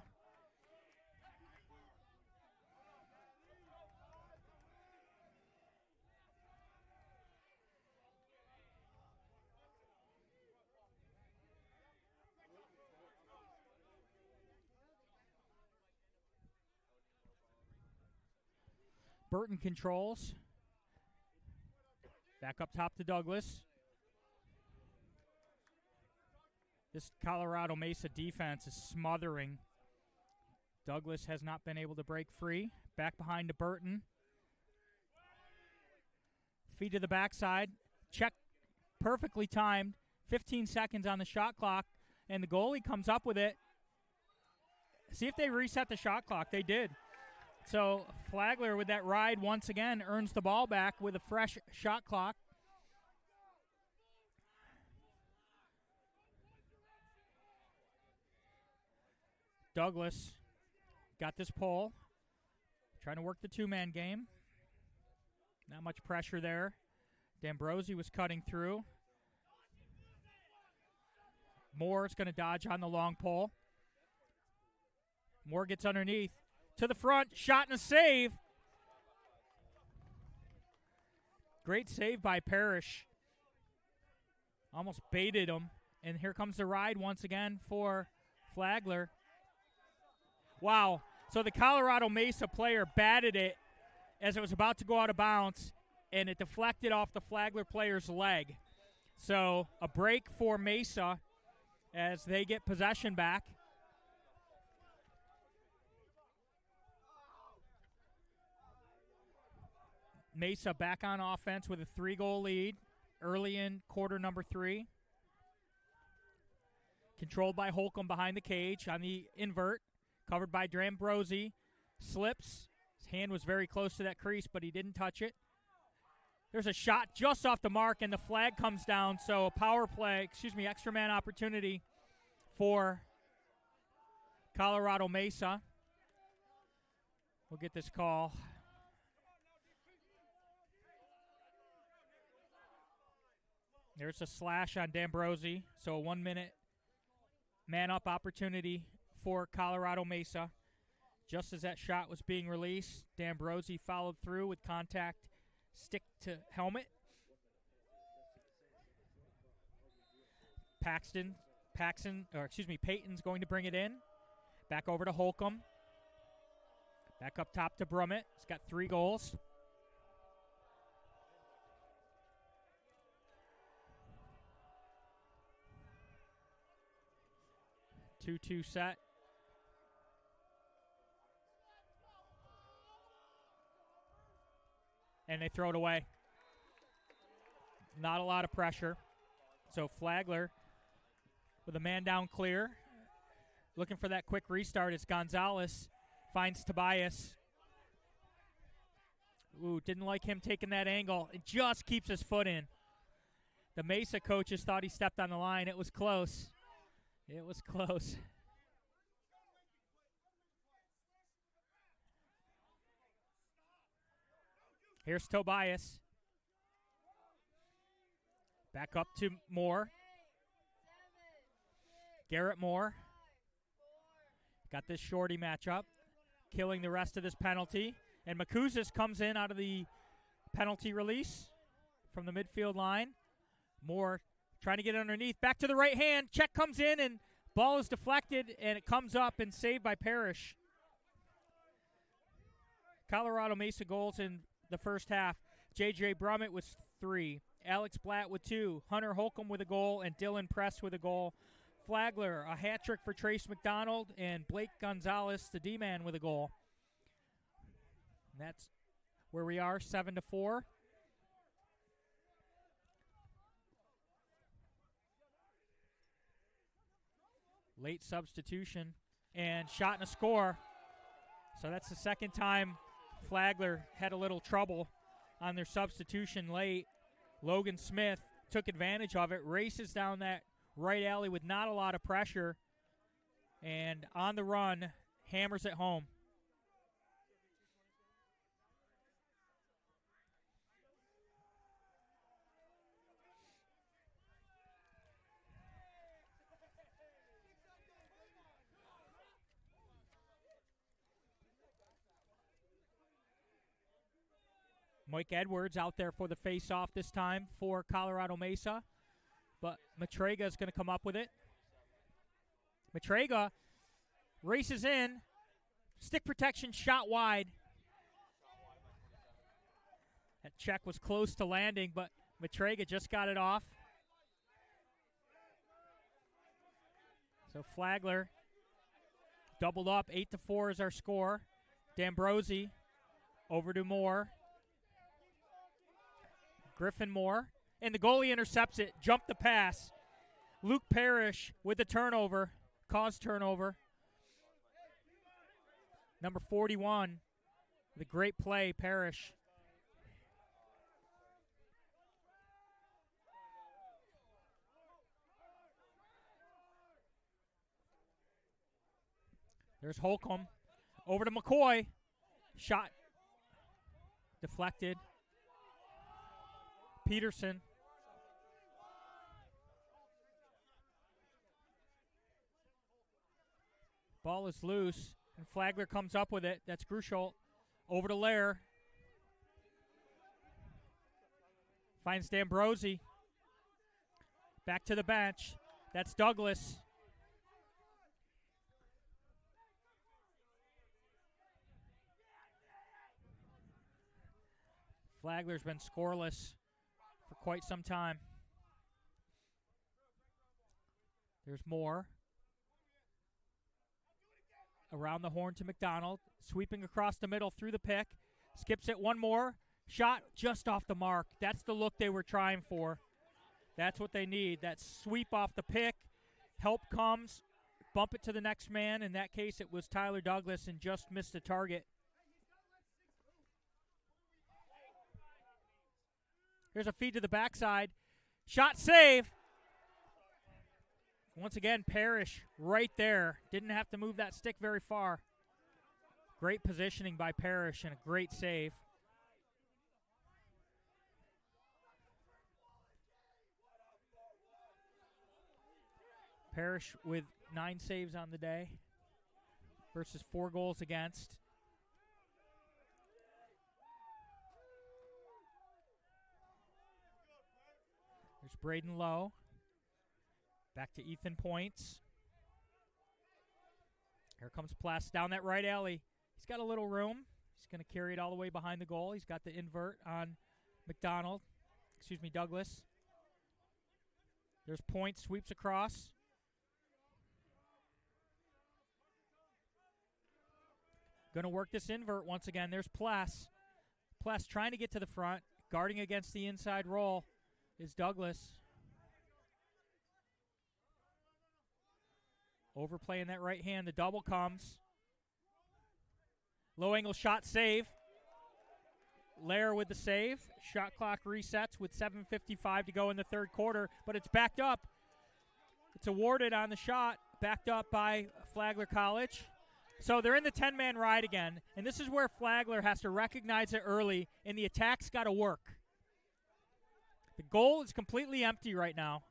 Burton controls. Back up top to Douglas. This Colorado Mesa defense is smothering. Douglas has not been able to break free. Back behind to Burton. Feed to the backside. Check perfectly timed. 15 seconds on the shot clock, and the goalie comes up with it. See if they reset the shot clock. They did. So Flagler with that ride once again earns the ball back with a fresh shot clock. Douglas got this pull. Trying to work the two-man game. Not much pressure there. D'Ambrosi was cutting through. Moore is going to dodge on the long pole. Moore gets underneath. To the front, shot and a save. Great save by Parrish. Almost baited him. And here comes the ride once again for Flagler. Wow. So the Colorado Mesa player batted it as it was about to go out of bounds, and it deflected off the Flagler player's leg. So a break for Mesa as they get possession back. Mesa back on offense with a 3-goal lead early in quarter number 3. Controlled by Holcomb behind the cage on the invert. Covered by D'Ambrosi. Slips. His hand was very close to that crease, but he didn't touch it. There's a shot just off the mark, and the flag comes down. So a power play, extra man opportunity for Colorado Mesa. We'll get this call. There's a slash on D'Ambrosi, so a 1-minute man-up opportunity for Colorado Mesa. Just as that shot was being released, D'Ambrosi followed through with contact, stick to helmet. Payton's going to bring it in. Back over to Holcomb. Back up top to Brummett. He's got 3 goals. Two set. And they throw it away. Not a lot of pressure. So Flagler with a man down clear. Looking for that quick restart as Gonzalez finds Tobias. Ooh, didn't like him taking that angle. It just keeps his foot in. The Mesa coaches thought he stepped on the line. It was close. It was close. Here's Tobias. Back up to Moore. Garrett Moore. Got this shorty matchup. Killing the rest of this penalty. And Makuzis comes in out of the penalty release from the midfield line. Moore trying to get underneath. Back to the right hand. Check comes in and ball is deflected and it comes up and saved by Parrish. Colorado Mesa goals in the first half. J.J. Brummett with 3. Alex Blatt with 2. Hunter Holcomb with a goal and Dylan Press with a goal. Flagler, a hat trick for Trace McDonald, and Blake Gonzalez, the D-man, with a goal. And that's where we are, 7-4. Late substitution and shot and a score. So that's the second time Flagler had a little trouble on their substitution late. Logan Smith took advantage of it, races down that right alley with not a lot of pressure, and on the run, hammers it home. Mike Edwards out there for the face-off this time for Colorado Mesa. But Matrega is going to come up with it. Matrega races in. Stick protection shot wide. That check was close to landing, but Matrega just got it off. So Flagler doubled up. 8-4 is our score. D'Ambrosi over to Moore. Griffin Moore, and the goalie intercepts it, jumped the pass. Luke Parrish with the turnover, caused turnover. Number 41, the great play, Parrish. There's Holcomb, over to McCoy, shot deflected. Peterson. Ball is loose, and Flagler comes up with it. That's Grusholt. Over to Lair. Finds D'Ambrosi. Back to the bench. That's Douglas. Flagler's been scoreless for quite some time. There's Moore. Around the horn to McDonald. Sweeping across the middle through the pick. Skips it one more. Shot just off the mark. That's the look they were trying for. That's what they need. That sweep off the pick. Help comes. Bump it to the next man. In that case, it was Tyler Douglas and just missed the target. Here's a feed to the backside. Shot save. Once again, Parrish right there. Didn't have to move that stick very far. Great positioning by Parrish and a great save. Parrish with 9 saves on the day versus 4 goals against. There's Braden Lowe. Back to Ethan Points. Here comes Pless down that right alley. He's got a little room. He's going to carry it all the way behind the goal. He's got the invert on Douglas. There's Points, sweeps across. Going to work this invert once again. There's Pless. Pless trying to get to the front. Guarding against the inside roll is Douglas. Overplaying that right hand. The double comes. Low angle shot save. Lair with the save. Shot clock resets with 7:55 to go in the third quarter, but it's backed up. It's awarded on the shot, backed up by Flagler College. So they're in the 10-man ride again, and this is where Flagler has to recognize it early, and the attack's got to work. The goal is completely empty right now.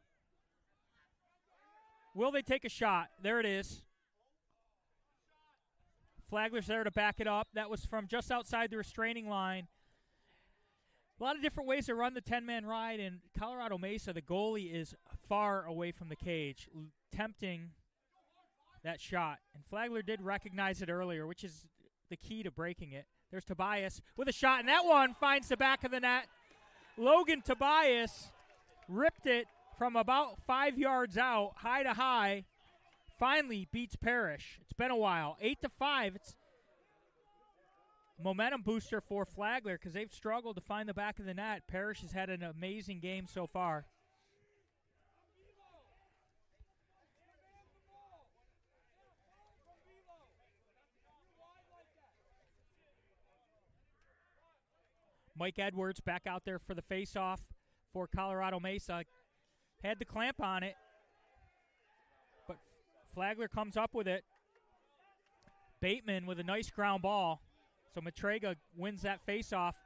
Will they take a shot? There it is. Flagler's there to back it up. That was from just outside the restraining line. A lot of different ways to run the 10-man ride, and Colorado Mesa, the goalie is far away from the cage, tempting that shot. And Flagler did recognize it earlier, which is the key to breaking it. There's Tobias with a shot, and that one finds the back of the net. Logan Tobias ripped it from about 5 yards out, high to high, finally beats Parrish. It's been a while. 8-5. It's a momentum booster for Flagler because they've struggled to find the back of the net. Parrish has had an amazing game so far. Mike Edwards back out there for the face-off for Colorado Mesa. Had the clamp on it, but Flagler comes up with it. Bateman with a nice ground ball. So Matrega wins that face-off.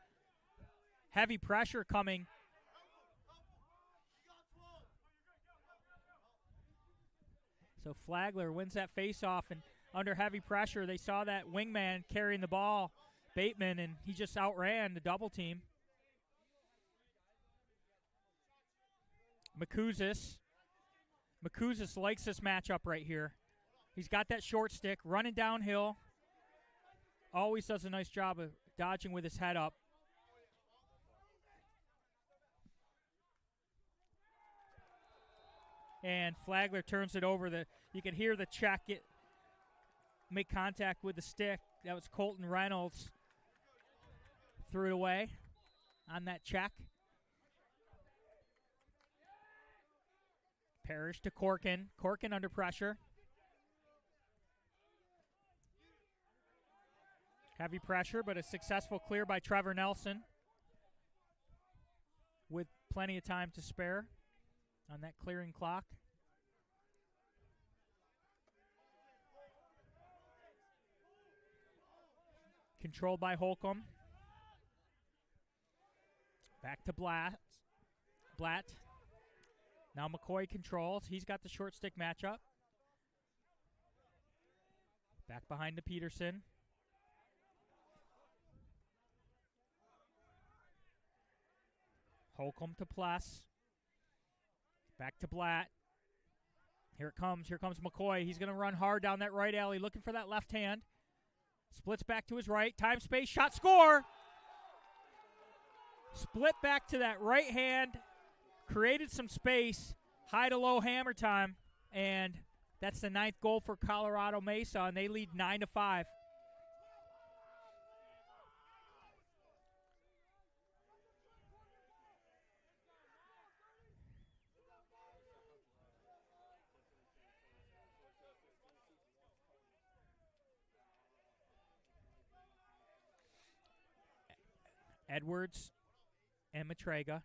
Heavy pressure coming. So Flagler wins that face-off, and under heavy pressure, they saw that wingman carrying the ball, Bateman, and he just outran the double team. Makuzis likes this matchup right here. He's got that short stick, running downhill. Always does a nice job of dodging with his head up. And Flagler turns it over. You can hear the check make contact with the stick. That was Colton Reynolds. Threw it away on that check. Parrish to Corkin. Corkin under pressure. Heavy pressure, but a successful clear by Trevor Nelson with plenty of time to spare on that clearing clock. Controlled by Holcomb. Back to Blatt. Now McCoy controls. He's got the short stick matchup. Back behind to Peterson. Holcomb to Pless. Back to Blatt. Here it comes. Here comes McCoy. He's going to run hard down that right alley, looking for that left hand. Splits back to his right. Time, space, shot, score! Split back to that right hand. Created some space. High to low hammer time. And that's the 9th goal for Colorado Mesa, and they lead 9-5. Edwards and Matrega.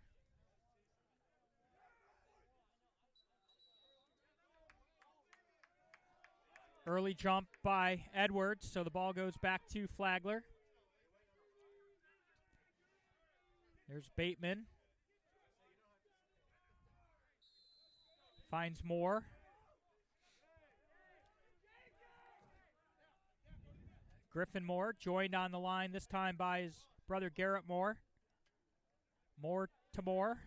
Early jump by Edwards, so the ball goes back to Flagler. There's Bateman. Finds Moore. Griffin Moore joined on the line this time by his brother Garrett Moore. Moore to Moore.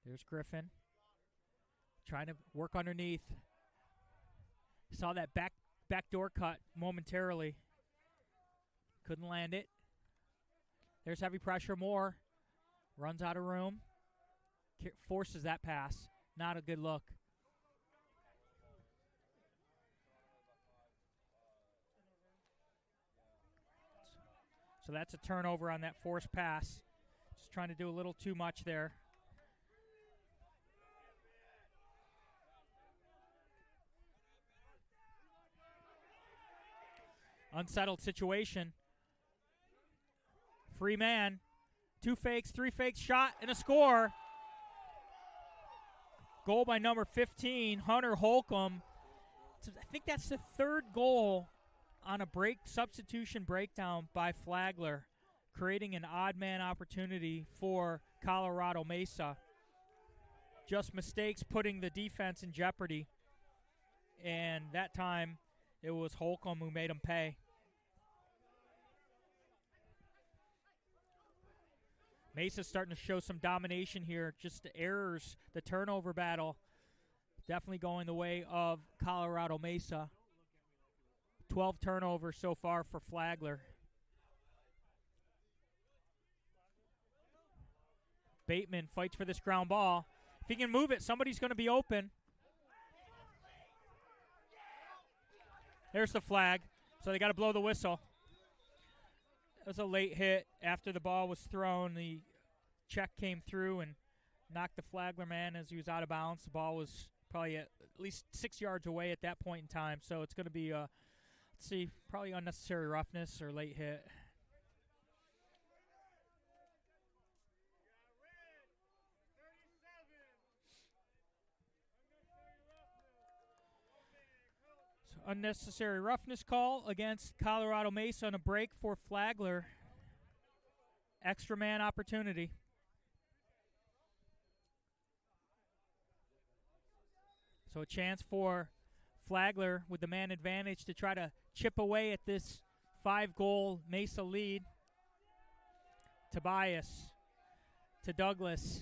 There's Griffin. Trying to work underneath. Saw that backdoor cut momentarily. Couldn't land it. There's heavy pressure. Moore runs out of room. Forces that pass. Not a good look. So that's a turnover on that forced pass. Just trying to do a little too much there. Unsettled situation. Free man. 2 fakes, 3 fakes, shot, and a score. Goal by number 15, Hunter Holcomb. I think that's the 3rd goal on a substitution breakdown by Flagler, creating an odd man opportunity for Colorado Mesa. Just mistakes putting the defense in jeopardy. And that time, it was Holcomb who made him pay. Mesa's starting to show some domination here. Just the errors, the turnover battle, definitely going the way of Colorado Mesa. 12 turnovers so far for Flagler. Bateman fights for this ground ball. If he can move it, somebody's going to be open. There's the flag. So they got to blow the whistle. It was a late hit after the ball was thrown. The check came through, and knocked the Flagler man as he was out of bounds. The ball was probably at least 6 yards away at that point in time. So it's going to be, let's see, probably unnecessary roughness or late hit. So unnecessary roughness call against Colorado Mesa on a break for Flagler. Extra man opportunity. So a chance for Flagler with the man advantage to try to chip away at this 5-goal Mesa lead. Tobias to Douglas.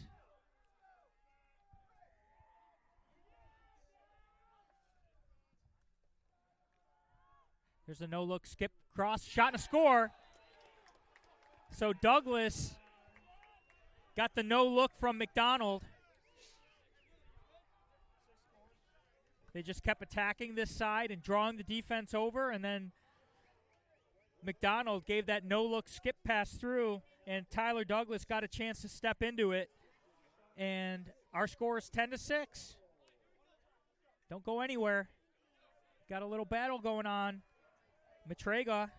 There's a no-look skip cross, shot and a score. So Douglas got the no-look from McDonald. They just kept attacking this side and drawing the defense over, and then McDonald gave that no-look skip pass through, and Tyler Douglas got a chance to step into it. And our score is 10-6. Don't go anywhere. Got a little battle going on. Matrega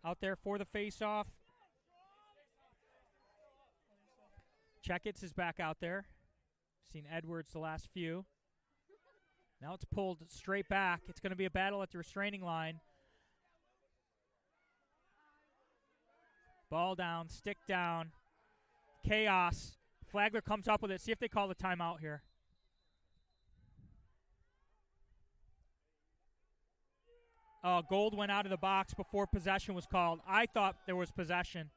out there for the face-off. Checkitz is back out there. Seen Edwards the last few. Now it's pulled straight back. It's going to be a battle at the restraining line. Ball down, stick down. Chaos. Flagler comes up with it. See if they call the timeout here. Gold went out of the box before possession was called. I thought there was possession.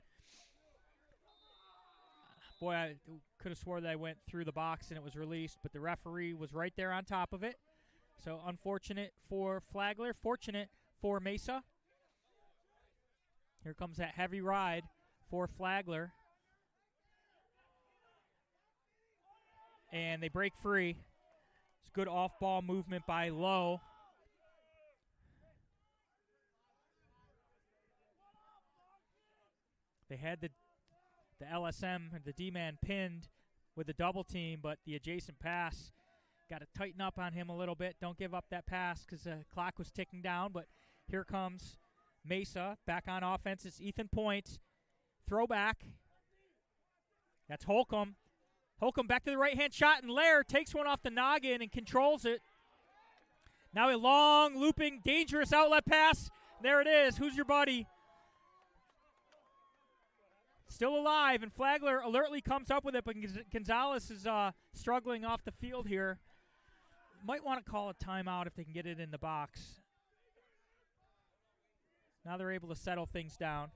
Boy, I could have swore that I went through the box and it was released, but the referee was right there on top of it. So unfortunate for Flagler, fortunate for Mesa. Here comes that heavy ride for Flagler. And they break free. It's good off-ball movement by Lowe. They had the LSM, the D-man, pinned with the double team, but the adjacent pass got to tighten up on him a little bit. Don't give up that pass because the clock was ticking down, but here comes Mesa back on offense. It's Ethan Point. Throwback. That's Holcomb. Holcomb back to the right-hand shot, and Lair takes one off the noggin and controls it. Now a long, looping, dangerous outlet pass. There it is. Who's your buddy? Still alive, and Flagler alertly comes up with it, but Gonzalez is struggling off the field here. Might want to call a timeout if they can get it in the box. Now they're able to settle things down.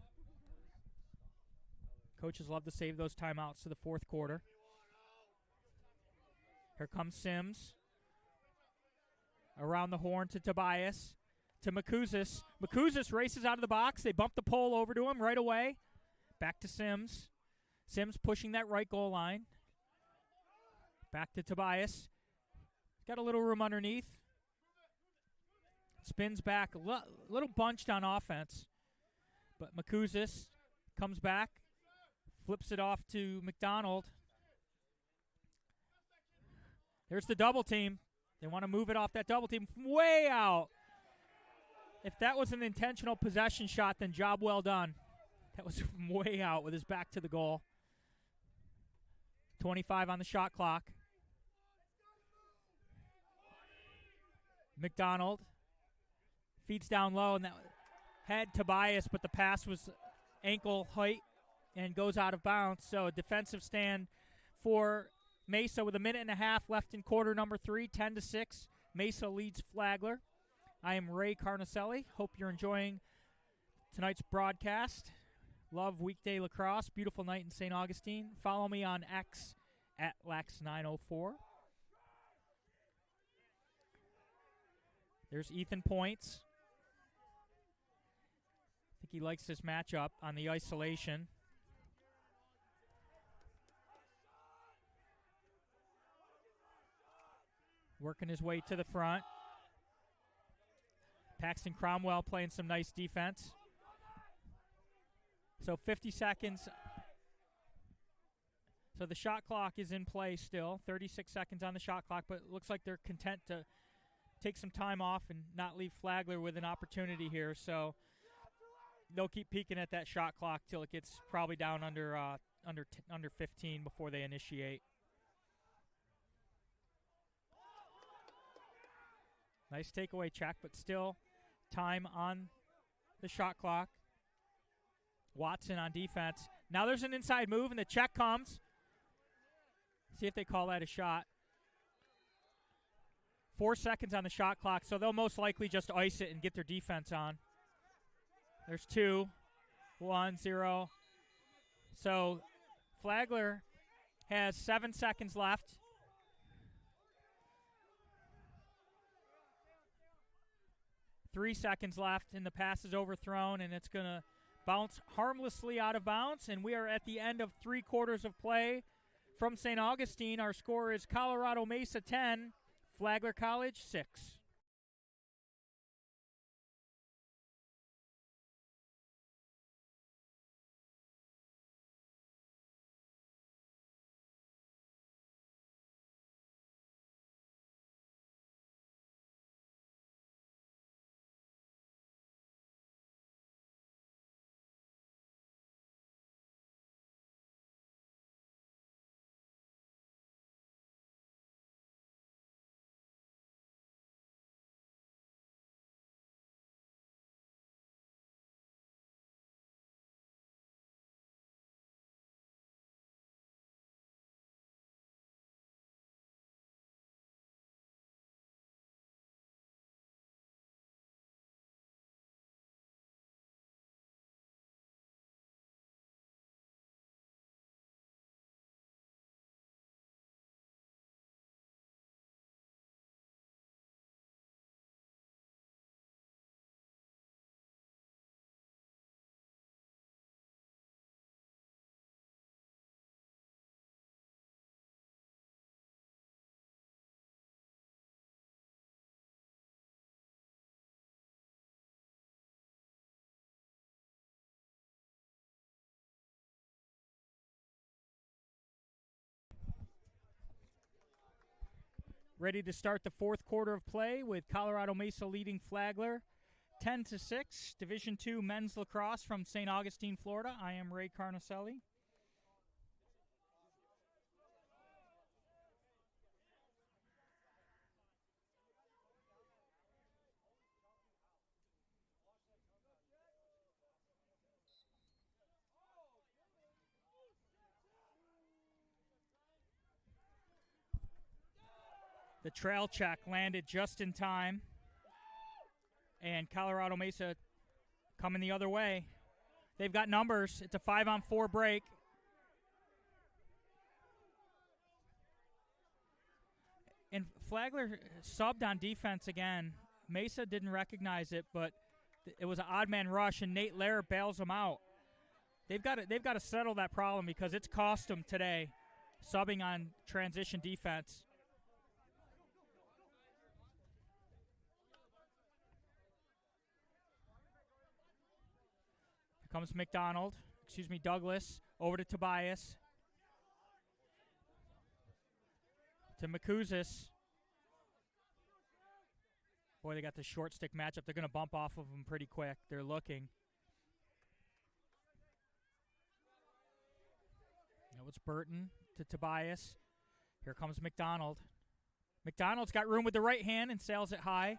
Coaches love to save those timeouts to the fourth quarter. Here comes Sims. Around the horn to Tobias. To Makuzis. Makuzis races out of the box. They bump the pole over to him right away. Back to Sims. Sims pushing that right goal line. Back to Tobias. Got a little room underneath. Spins back. A little bunched on offense. But Makuzis comes back. Flips it off to McDonald. There's the double team. They want to move it off that double team from way out. If that was an intentional possession shot, then job well done. That was from way out with his back to the goal. 25 on the shot clock. McDonald feeds down low, and that had Tobias, but the pass was ankle height and goes out of bounds. So a defensive stand for Mesa with a minute and a half left in quarter number 3, 10-6. Mesa leads Flagler. I am Ray Carnicelli. Hope you're enjoying tonight's broadcast. Love weekday lacrosse. Beautiful night in St. Augustine. Follow me on X at Lax904. There's Ethan Points. I think he likes this matchup on the isolation. Working his way to the front. Paxton Cromwell playing some nice defense. So 50 seconds. So the shot clock is in play still. 36 seconds on the shot clock, but it looks like they're content to take some time off and not leave Flagler with an opportunity here. So they'll keep peeking at that shot clock till it gets probably down under 15 before they initiate. Nice takeaway check, but still time on the shot clock. Watson on defense. Now there's an inside move, and the check comes. See if they call that a shot. 4 seconds on the shot clock, so they'll most likely just ice it and get their defense on. There's 2, 1, 0. So Flagler has 7 seconds left. Three seconds left, and the pass is overthrown, and it's going to bounce harmlessly out of bounds, and we are at the end of 3 quarters of play from St. Augustine. Our score is Colorado Mesa 10, Flagler College 6. Ready to start the 4th quarter of play with Colorado Mesa leading Flagler 10-6. Division II men's lacrosse from St. Augustine, Florida. I am Ray Carnicelli. The trail check landed just in time. And Colorado Mesa coming the other way. They've got numbers. It's a 5-on-4 break. And Flagler subbed on defense again. Mesa didn't recognize it, but it was an odd man rush, and Nate Lair bails them out. They've got to settle that problem because it's cost them today, subbing on transition defense. Comes Douglas, over to Tobias. To Makuzis. Boy, they got the short stick matchup. They're going to bump off of them pretty quick. They're looking. That was Burton to Tobias. Here comes McDonald. McDonald's got room with the right hand and sails it high.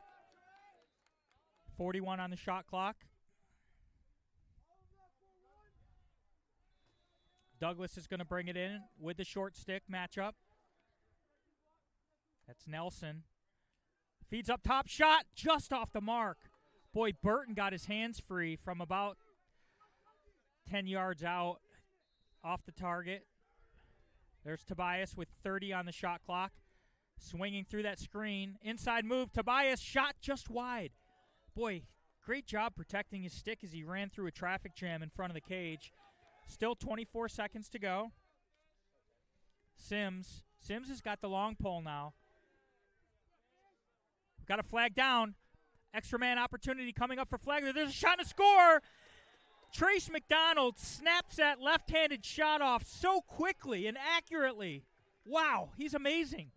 41 on the shot clock. Douglas is going to bring it in with the short stick matchup. That's Nelson. Feeds up top, shot just off the mark. Boy, Burton got his hands free from about 10 yards out off the target. There's Tobias with 30 on the shot clock. Swinging through that screen. Inside move, Tobias shot just wide. Boy, great job protecting his stick as he ran through a traffic jam in front of the cage. Still 24 seconds to go. Sims has got the long pole now. Got a flag down. Extra man opportunity coming up for Flagler. There's a shot and a score. Trace McDonald snaps that left-handed shot off so quickly and accurately. Wow, he's amazing.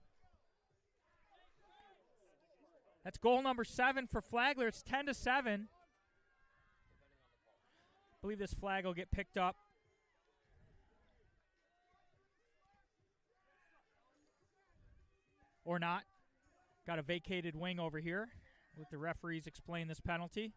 That's goal number 7 for Flagler. It's 10-7. I believe this flag will get picked up. Or not. Got a vacated wing over here. Let the referees explain this penalty.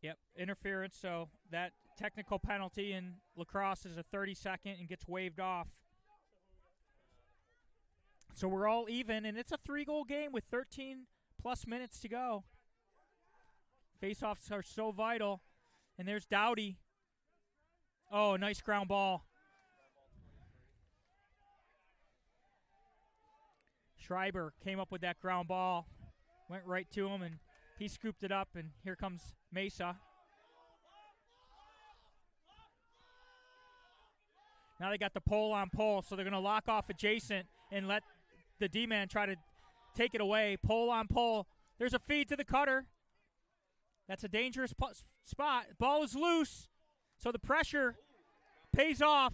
Yep, interference, so that technical penalty in lacrosse is a 30-second and gets waved off. So we're all even, and it's a 3-goal game with 13-plus minutes to go. Faceoffs are so vital. And there's Dowdy. Oh, nice ground ball. Schreiber came up with that ground ball. Went right to him, and he scooped it up, and here comes Mesa. Now they got the pole on pole, so they're going to lock off adjacent and let the D-man try to take it away. Pole on pole. There's a feed to the cutter. That's a dangerous spot. Ball is loose, so the pressure pays off.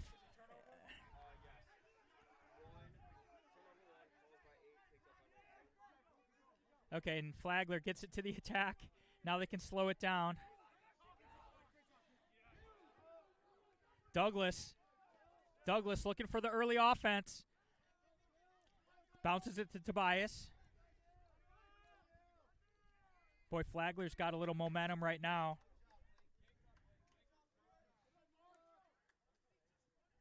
Okay, and Flagler gets it to the attack. Now they can slow it down. Douglas looking for the early offense. Bounces it to Tobias. Boy, Flagler's got a little momentum right now.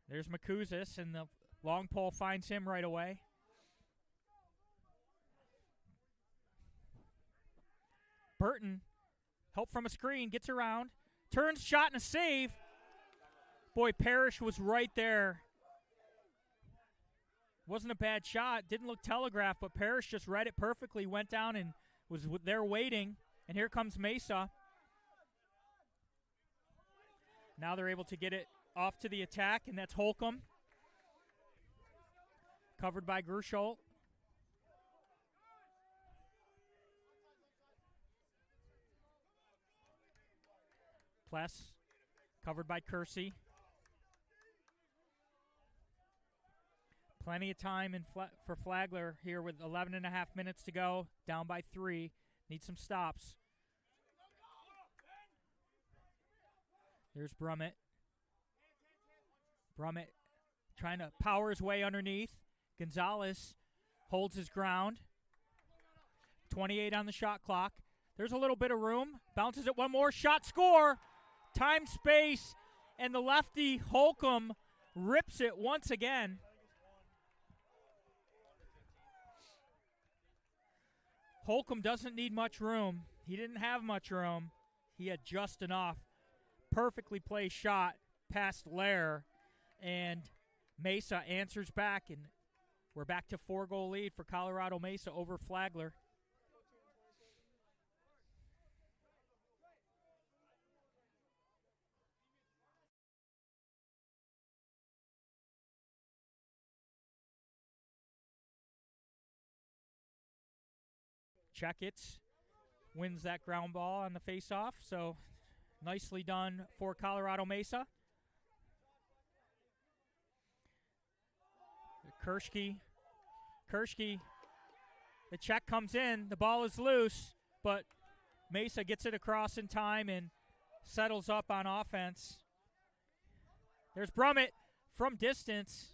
There's Makuzis, and the long pole finds him right away. Burton, help from a screen, gets around. Turns, shot, and a save. Boy, Parrish was right there. Wasn't a bad shot. Didn't look telegraphed, but Parrish just read it perfectly, went down and was there waiting. And here comes Mesa. Now they're able to get it off to the attack, and that's Holcomb. Covered by Gersholt. Pless, covered by Kersey. Plenty of time for Flagler here with 11 and a half minutes to go, down by 3. Need some stops. There's Brummett. Brummett trying to power his way underneath. Gonzalez holds his ground. 28 on the shot clock. There's a little bit of room. Bounces it one more. Shot, score. Time, space, and the lefty Holcomb rips it once again. Holcomb doesn't need much room. He didn't have much room. He had just enough. Perfectly placed shot past Lair, and Mesa answers back, and we're back to 4-goal lead for Colorado Mesa over Flagler. Checkits wins that ground ball on the faceoff, so nicely done for Colorado Mesa. Kershke, the check comes in, the ball is loose, but Mesa gets it across in time and settles up on offense. There's Brummett from distance,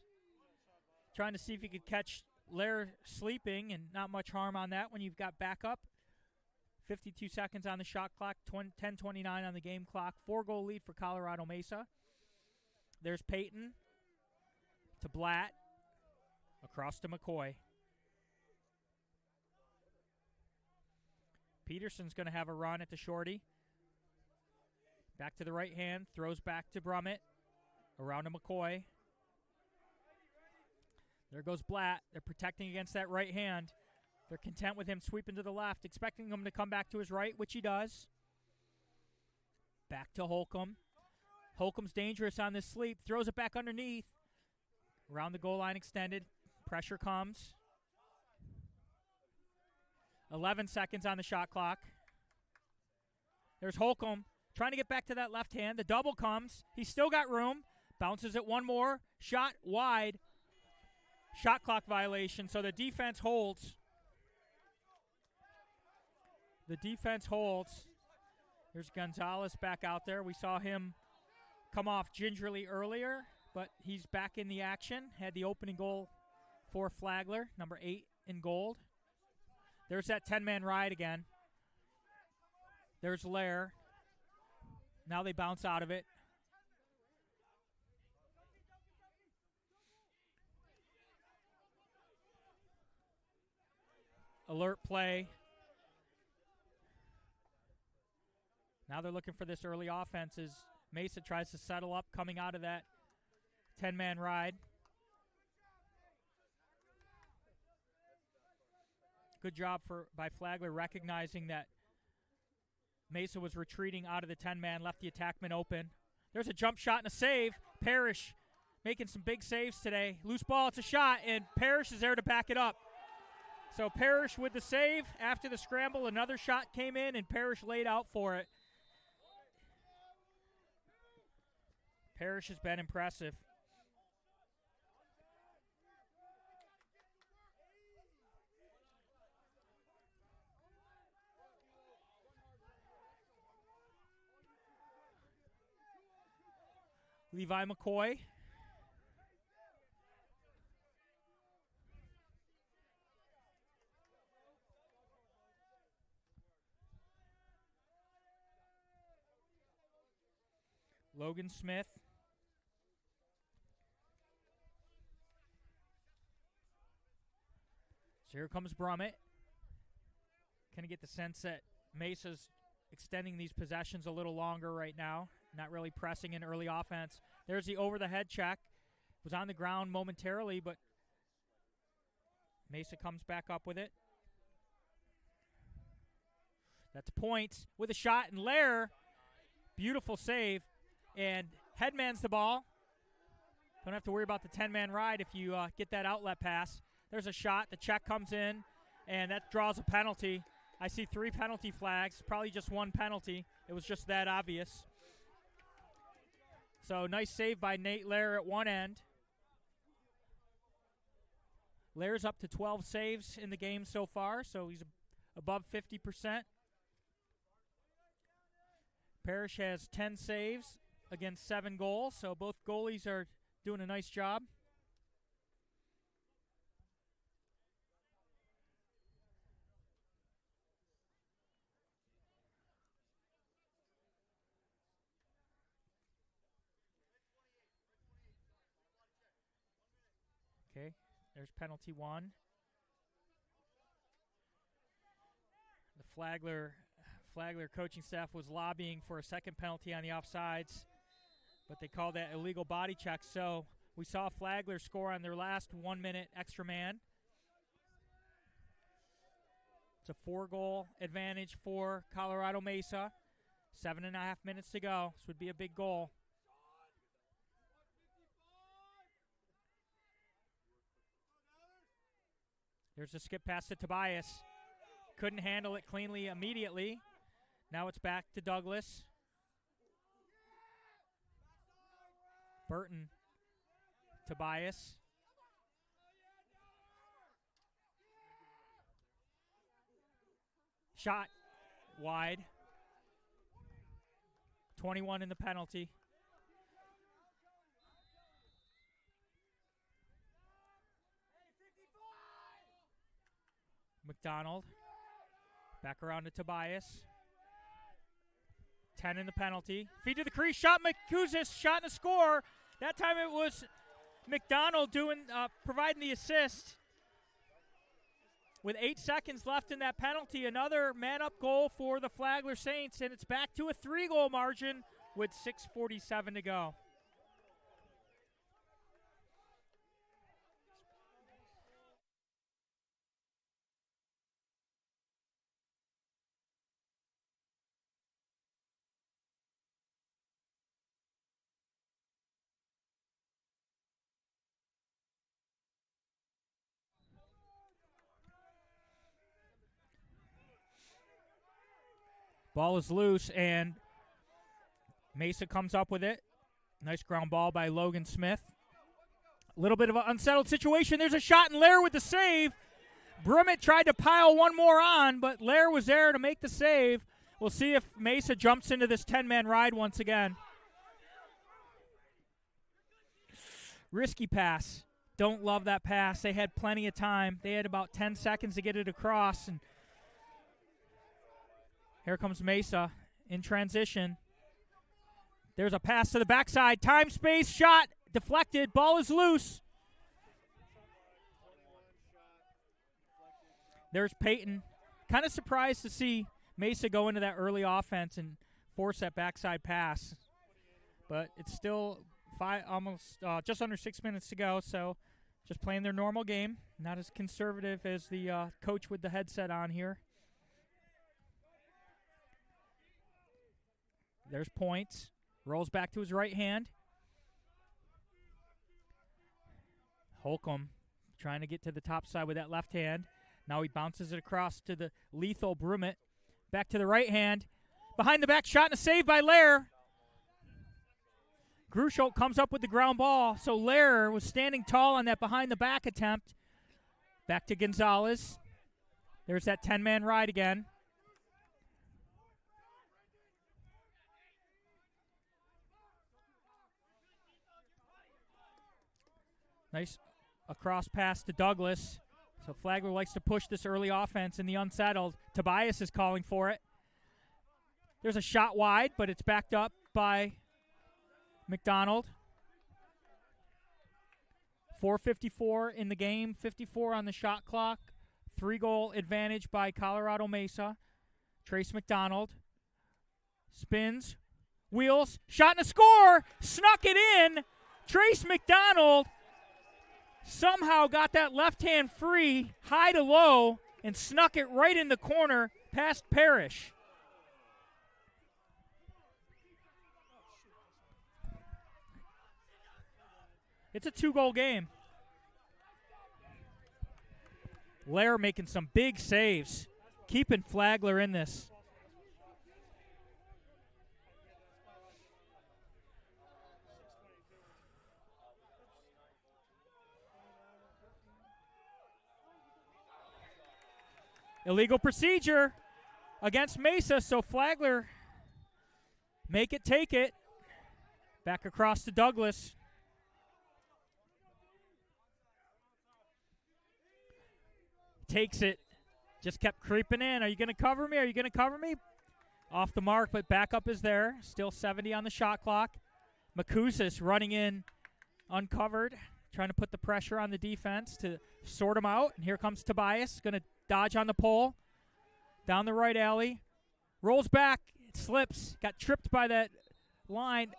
trying to see if he could catch Lair sleeping, and not much harm on that when you've got backup. 52 seconds on the shot clock, 10:29 on the game clock. 4-goal lead for Colorado Mesa. There's Peyton to Blatt, across to McCoy. Peterson's going to have a run at the shorty. Back to the right hand, throws back to Brummett, around to McCoy. There goes Blatt. They're protecting against that right hand. They're content with him sweeping to the left, expecting him to come back to his right, which he does. Back to Holcomb. Holcomb's dangerous on this sleep. Throws it back underneath. Around the goal line extended. Pressure comes. 11 seconds on the shot clock. There's Holcomb trying to get back to that left hand. The double comes. He's still got room. Bounces it one more. Shot wide. Shot clock violation, so the defense holds. The defense holds. There's Gonzalez back out there. We saw him come off gingerly earlier, but he's back in the action. Had the opening goal for Flagler, number 8 in gold. There's that 10-man ride again. There's Lair. Now they bounce out of it. Alert play. Now they're looking for this early offense as Mesa tries to settle up coming out of that 10-man ride. Good job by Flagler recognizing that Mesa was retreating out of the 10-man, left the attackman open. There's a jump shot and a save. Parrish making some big saves today. Loose ball, it's a shot, and Parrish is there to back it up. So Parrish with the save. After the scramble, another shot came in, and Parrish laid out for it. Parrish has been impressive. Levi McCoy. Logan Smith. So here comes Brummett. Kind of get the sense that Mesa's extending these possessions a little longer right now. Not really pressing in early offense. There's the over-the-head check. Was on the ground momentarily, but Mesa comes back up with it. That's points with a shot, and Lair, beautiful save, and headmans the ball. Don't have to worry about the 10-man ride if you get that outlet pass. There's a shot. The check comes in, and that draws a penalty. I see 3 penalty flags, probably just 1 penalty. It was just that obvious. So nice save by Nate Lair at one end. Lair's up to 12 saves in the game so far, so he's above 50%. Parrish has 10 saves against 7 goals, so both goalies are doing a nice job. Okay, there's penalty 1. The Flagler coaching staff was lobbying for a second penalty on the offsides, but they called that illegal body check. So we saw Flagler score on their last 1-minute extra man. It's a 4-goal advantage for Colorado Mesa. 7.5 minutes to go. This would be a big goal. There's a skip pass to Tobias. Couldn't handle it cleanly immediately. Now it's back to Douglas. Burton. Tobias. Shot wide. 21 in the penalty. McDonald. Back around to Tobias. 10 in the penalty. Feed to the crease. Shot McCuzis. Shot and a score. That time it was McDonald providing the assist. With 8 seconds left in that penalty, another man-up goal for the Flagler Saints, and it's back to a 3-goal margin with 6:47 to go. Ball is loose, and Mesa comes up with it. Nice ground ball by Logan Smith. A little bit of an unsettled situation. There's a shot, and Lair with the save. Brummett tried to pile one more on, but Lair was there to make the save. We'll see if Mesa jumps into this 10-man ride once again. Risky pass. Don't love that pass. They had plenty of time. They had about 10 seconds to get it across. And here comes Mesa in transition. There's a pass to the backside. Time, space, shot. Deflected. Ball is loose. There's Peyton. Kind of surprised to see Mesa go into that early offense and force that backside pass. But it's still just under 6 minutes to go, so just playing their normal game. Not as conservative as the coach with the headset on here. There's points. Rolls back to his right hand. Holcomb trying to get to the top side with that left hand. Now he bounces it across to the lethal Brummett. Back to the right hand. Behind the back shot and a save by Lair. Grusholt comes up with the ground ball. So Lair was standing tall on that behind the back attempt. Back to Gonzalez. There's that 10-man ride again. Nice across pass to Douglas. So Flagler likes to push this early offense in the unsettled. Tobias is calling for it. There's a shot wide, but it's backed up by McDonald. 4:54 in the game, 54 on the shot clock. 3-goal advantage by Colorado Mesa. Trace McDonald spins, wheels, shot and a score! Snuck it in! Trace McDonald somehow got that left hand free, high to low, and snuck it right in the corner past Parrish. It's a 2-goal game. Lair making some big saves, keeping Flagler in this. Illegal procedure against Mesa, so Flagler make it, take it. Back across to Douglas. Takes it. Just kept creeping in. Are you going to cover me? Are you going to cover me? Off the mark, but backup is there. Still 70 on the shot clock. Makusis running in uncovered, trying to put the pressure on the defense to sort him out. And here comes Tobias, going to dodge on the pole. Down the right alley. Rolls back. It slips. Got tripped by that line.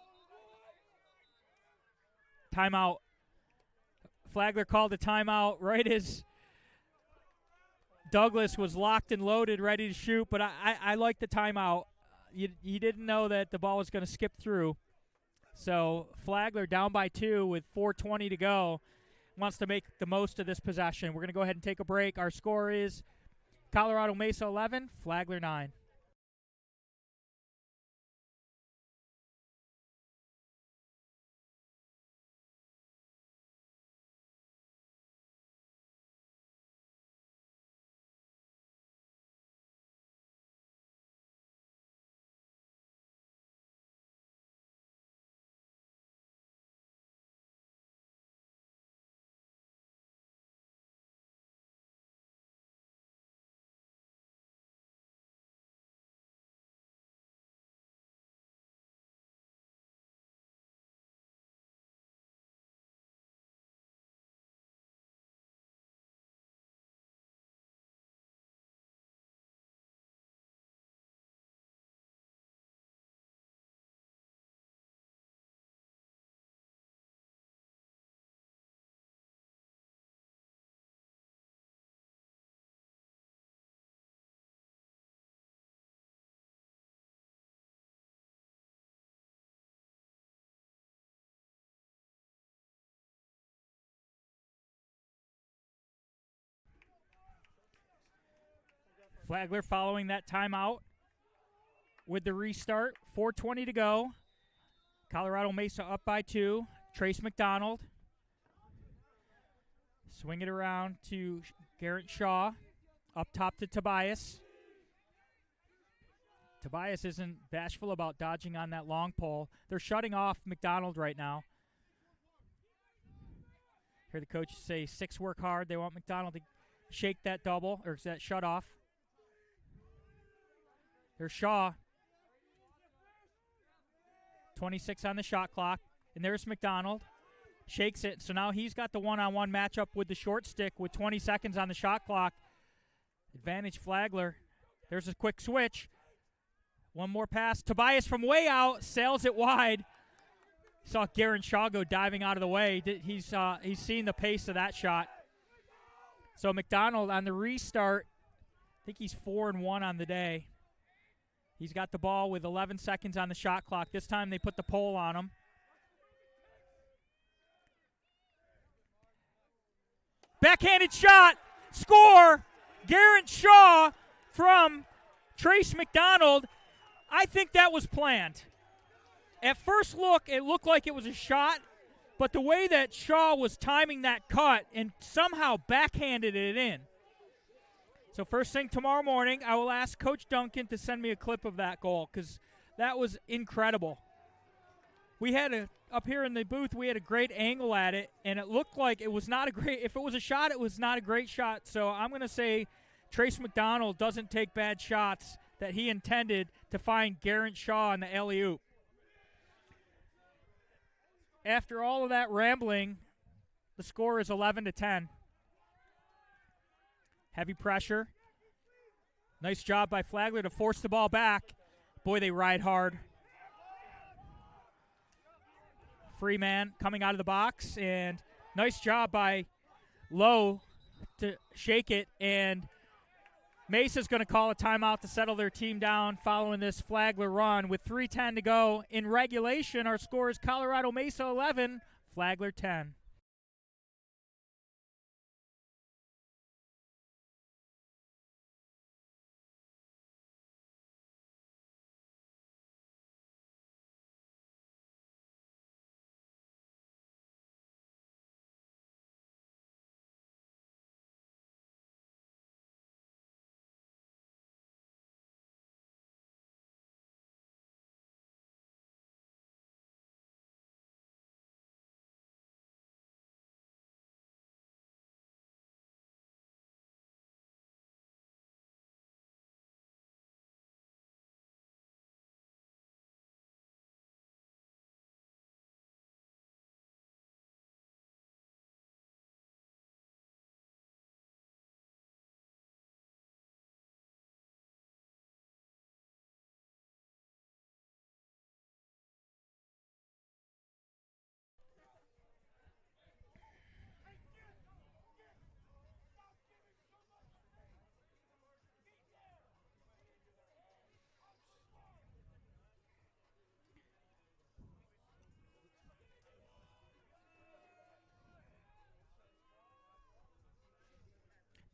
Timeout. Flagler called a timeout right as Douglas was locked and loaded, ready to shoot, but I like the timeout. You didn't know that the ball was going to skip through. So Flagler down by 2 with 4:20 to go. Wants to make the most of this possession. We're going to go ahead and take a break. Our score is Colorado Mesa 11, Flagler 9. Flagler following that timeout. with the restart. 4:20 to go. Colorado Mesa up by 2. Trace McDonald. Swing it around to Garrett Shaw. Up top to Tobias. Tobias isn't bashful about dodging on that long pole. They're shutting off McDonald right now. Hear the coaches say 6 work hard. They want McDonald to shake that double, or that shut off. There's Shaw. 26 on the shot clock. And there's McDonald. Shakes it. So now he's got the one-on-one matchup with the short stick with 20 seconds on the shot clock. Advantage Flagler. There's a quick switch. One more pass. Tobias from way out sails it wide. Saw Garrett Shaw go diving out of the way. He's seen the pace of that shot. So McDonald on the restart, I think he's 4-1 on the day. He's got the ball with 11 seconds on the shot clock. This time they put the pole on him. Backhanded shot. Score. Garrett Shaw from Trace McDonald. I think that was planned. At first look, it looked like it was a shot, but the way that Shaw was timing that cut and somehow backhanded it in. So first thing tomorrow morning, I will ask Coach Duncan to send me a clip of that goal because that was incredible. We had up here in the booth, we had a great angle at it, and it looked like it was not a great – if it was a shot, it was not a great shot. So I'm going to say Trace McDonald doesn't take bad shots that he intended to find Garrett Shaw on the alley-oop. After all of that rambling, the score is 11-10. Heavy pressure. Nice job by Flagler to force the ball back. Boy, they ride hard. Free man coming out of the box, and nice job by Lowe to shake it, and Mesa's going to call a timeout to settle their team down following this Flagler run. With 3:10 to go in regulation, our score is Colorado Mesa 11, Flagler 10.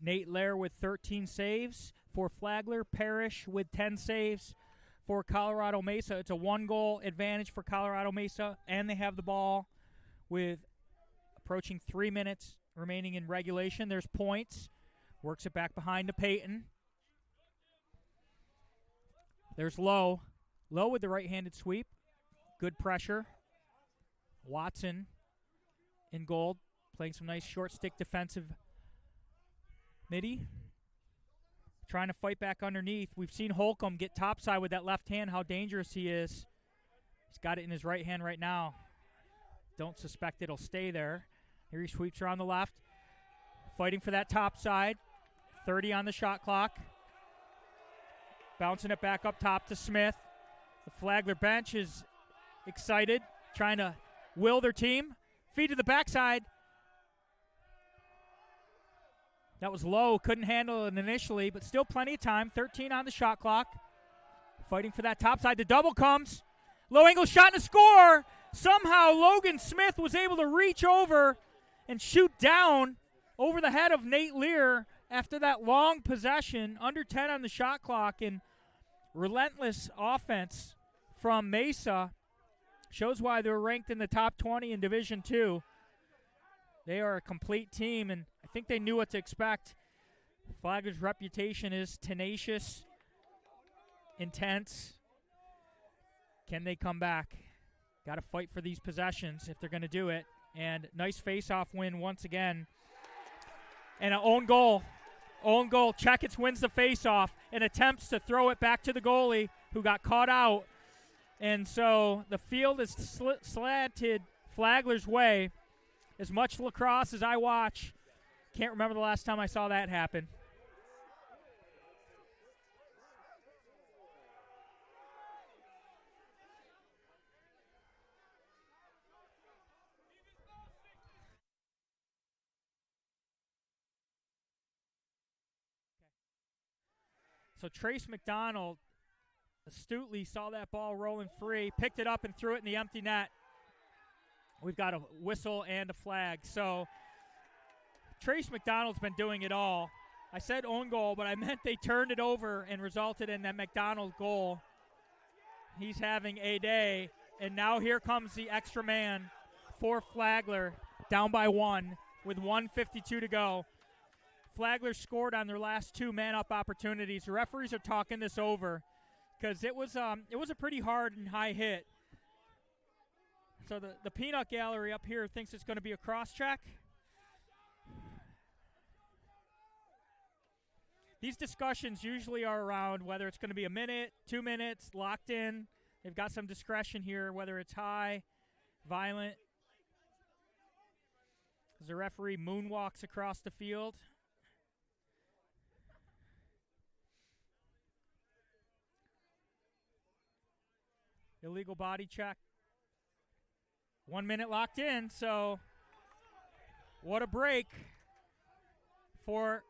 Nate Lair with 13 saves for Flagler. Parrish with 10 saves for Colorado Mesa. It's a 1-goal advantage for Colorado Mesa, and they have the ball with approaching 3 minutes remaining in regulation. There's points. Works it back behind to Peyton. There's Lowe. Lowe with the right-handed sweep. Good pressure. Watson in goal, playing some nice short stick defensive midi. Trying to fight back underneath. We've seen Holcomb get topside with that left hand, how dangerous he is. He's got it in his right hand right now. Don't suspect it'll stay there. Here he sweeps around the left. Fighting for that top side. 30 on the shot clock. Bouncing it back up top to Smith. The Flagler bench is excited, trying to will their team. Feed to the backside. That was low. Couldn't handle it initially, but still plenty of time. 13 on the shot clock. Fighting for that top side. The double comes. Low angle shot and a score. Somehow Logan Smith was able to reach over and shoot down over the head of Nate Lear after that long possession. Under 10 on the shot clock. And relentless offense from Mesa. Shows why they're ranked in the top 20 in Division II. They are a complete team, and I think they knew what to expect. Flagler's reputation is tenacious, intense. Can they come back? Got to fight for these possessions if they're going to do it. And nice face-off win once again. And an own goal. Own goal. Checkets wins the face-off and attempts to throw it back to the goalie who got caught out. And so the field is slanted Flagler's way. As much lacrosse as I watch, can't remember the last time I saw that happen. So Trace McDonald astutely saw that ball rolling free, picked it up and threw it in the empty net. We've got a whistle and a flag. So Trace McDonald's been doing it all. I said own goal, but I meant they turned it over and resulted in that McDonald goal. He's having a day. And now here comes the extra man for Flagler, down by 1 with 1:52 to go. Flagler scored on their last 2 man-up opportunities. The referees are talking this over because it was a pretty hard and high hit. So the peanut gallery up here thinks it's going to be a cross-check. These discussions usually are around whether it's going to be a minute, 2 minutes, locked in. They've got some discretion here, whether it's high, violent. As the referee moonwalks across the field. Illegal body check. 1 minute locked in, so what a break for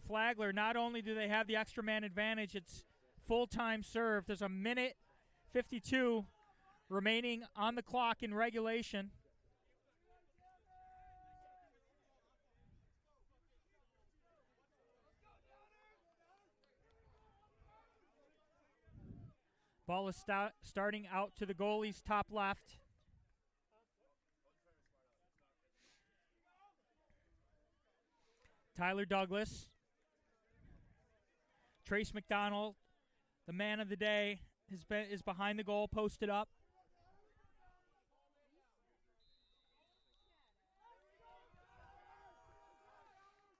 Flagler. Not only do they have the extra man advantage, it's full-time serve. There's a minute 52 remaining on the clock in regulation. Ball is starting out to the goalie's top left. Tyler Douglas. Trace McDonald, the man of the day, is behind the goal, posted up.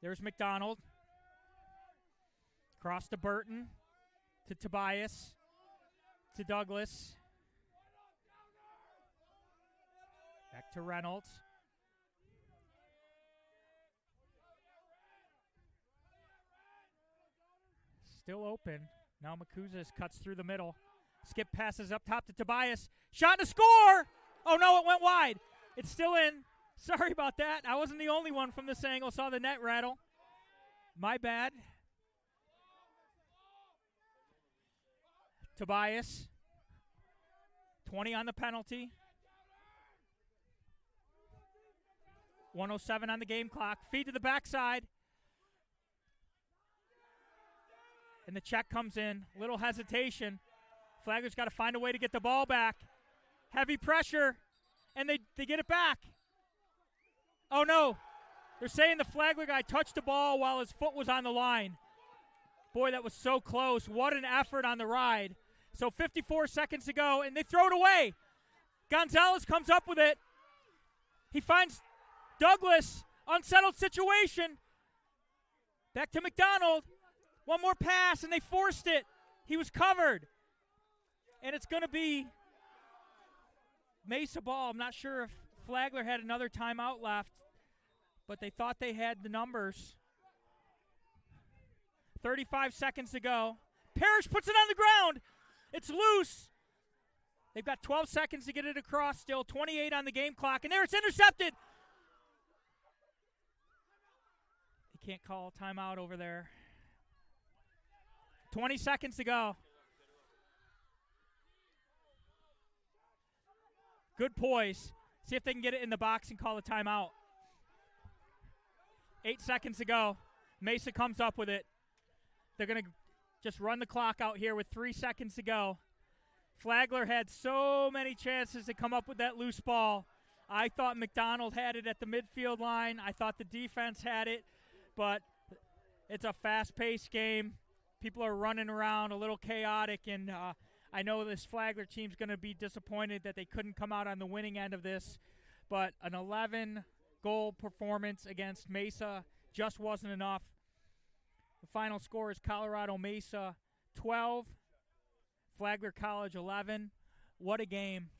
There's McDonald. Cross to Burton, to Tobias. To Douglas. Back to Reynolds. Still open. Now Makuzis cuts through the middle. Skip passes up top to Tobias. Shot to score! Oh no, it went wide. It's still in. Sorry about that. I wasn't the only one from this angle. Saw the net rattle. My bad. Tobias, 20 on the penalty. 1:07 on the game clock. Feed to the backside. And the check comes in. Little hesitation. Flagler's got to find a way to get the ball back. Heavy pressure. And they get it back. Oh, no. They're saying the Flagler guy touched the ball while his foot was on the line. Boy, that was so close. What an effort on the ride. So 54 seconds to go, and they throw it away. Gonzalez comes up with it. He finds Douglas. Unsettled situation. Back to McDonald. One more pass, and they forced it. He was covered. And it's going to be Mesa ball. I'm not sure if Flagler had another timeout left, but they thought they had the numbers. 35 seconds to go. Parrish puts it on the ground. It's loose. They've got 12 seconds to get it across still. 28 on the game clock. And there it's intercepted. They can't call a timeout over there. 20 seconds to go. Good poise. See if they can get it in the box and call a timeout. 8 seconds to go. Mesa comes up with it. They're going to just run the clock out here with 3 seconds to go. Flagler had so many chances to come up with that loose ball. I thought McDonald had it at the midfield line. I thought the defense had it, but it's a fast-paced game. People are running around, a little chaotic, and I know this Flagler team's going to be disappointed that they couldn't come out on the winning end of this, but an 11-goal performance against Mesa just wasn't enough. The final score is Colorado Mesa 12, Flagler College 11. What a game.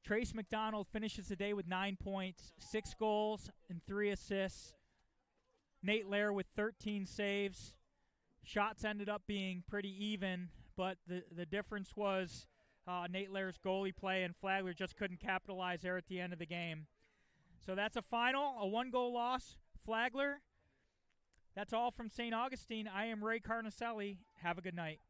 Trace McDonald finishes the day with 9 points, 6 goals, and 3 assists. Nate Lair with 13 saves. Shots ended up being pretty even, but the difference was Nate Lair's goalie play, and Flagler just couldn't capitalize there at the end of the game. So that's a final, a 1-goal loss. Flagler. That's all from St. Augustine. I am Ray Carnicelli. Have a good night.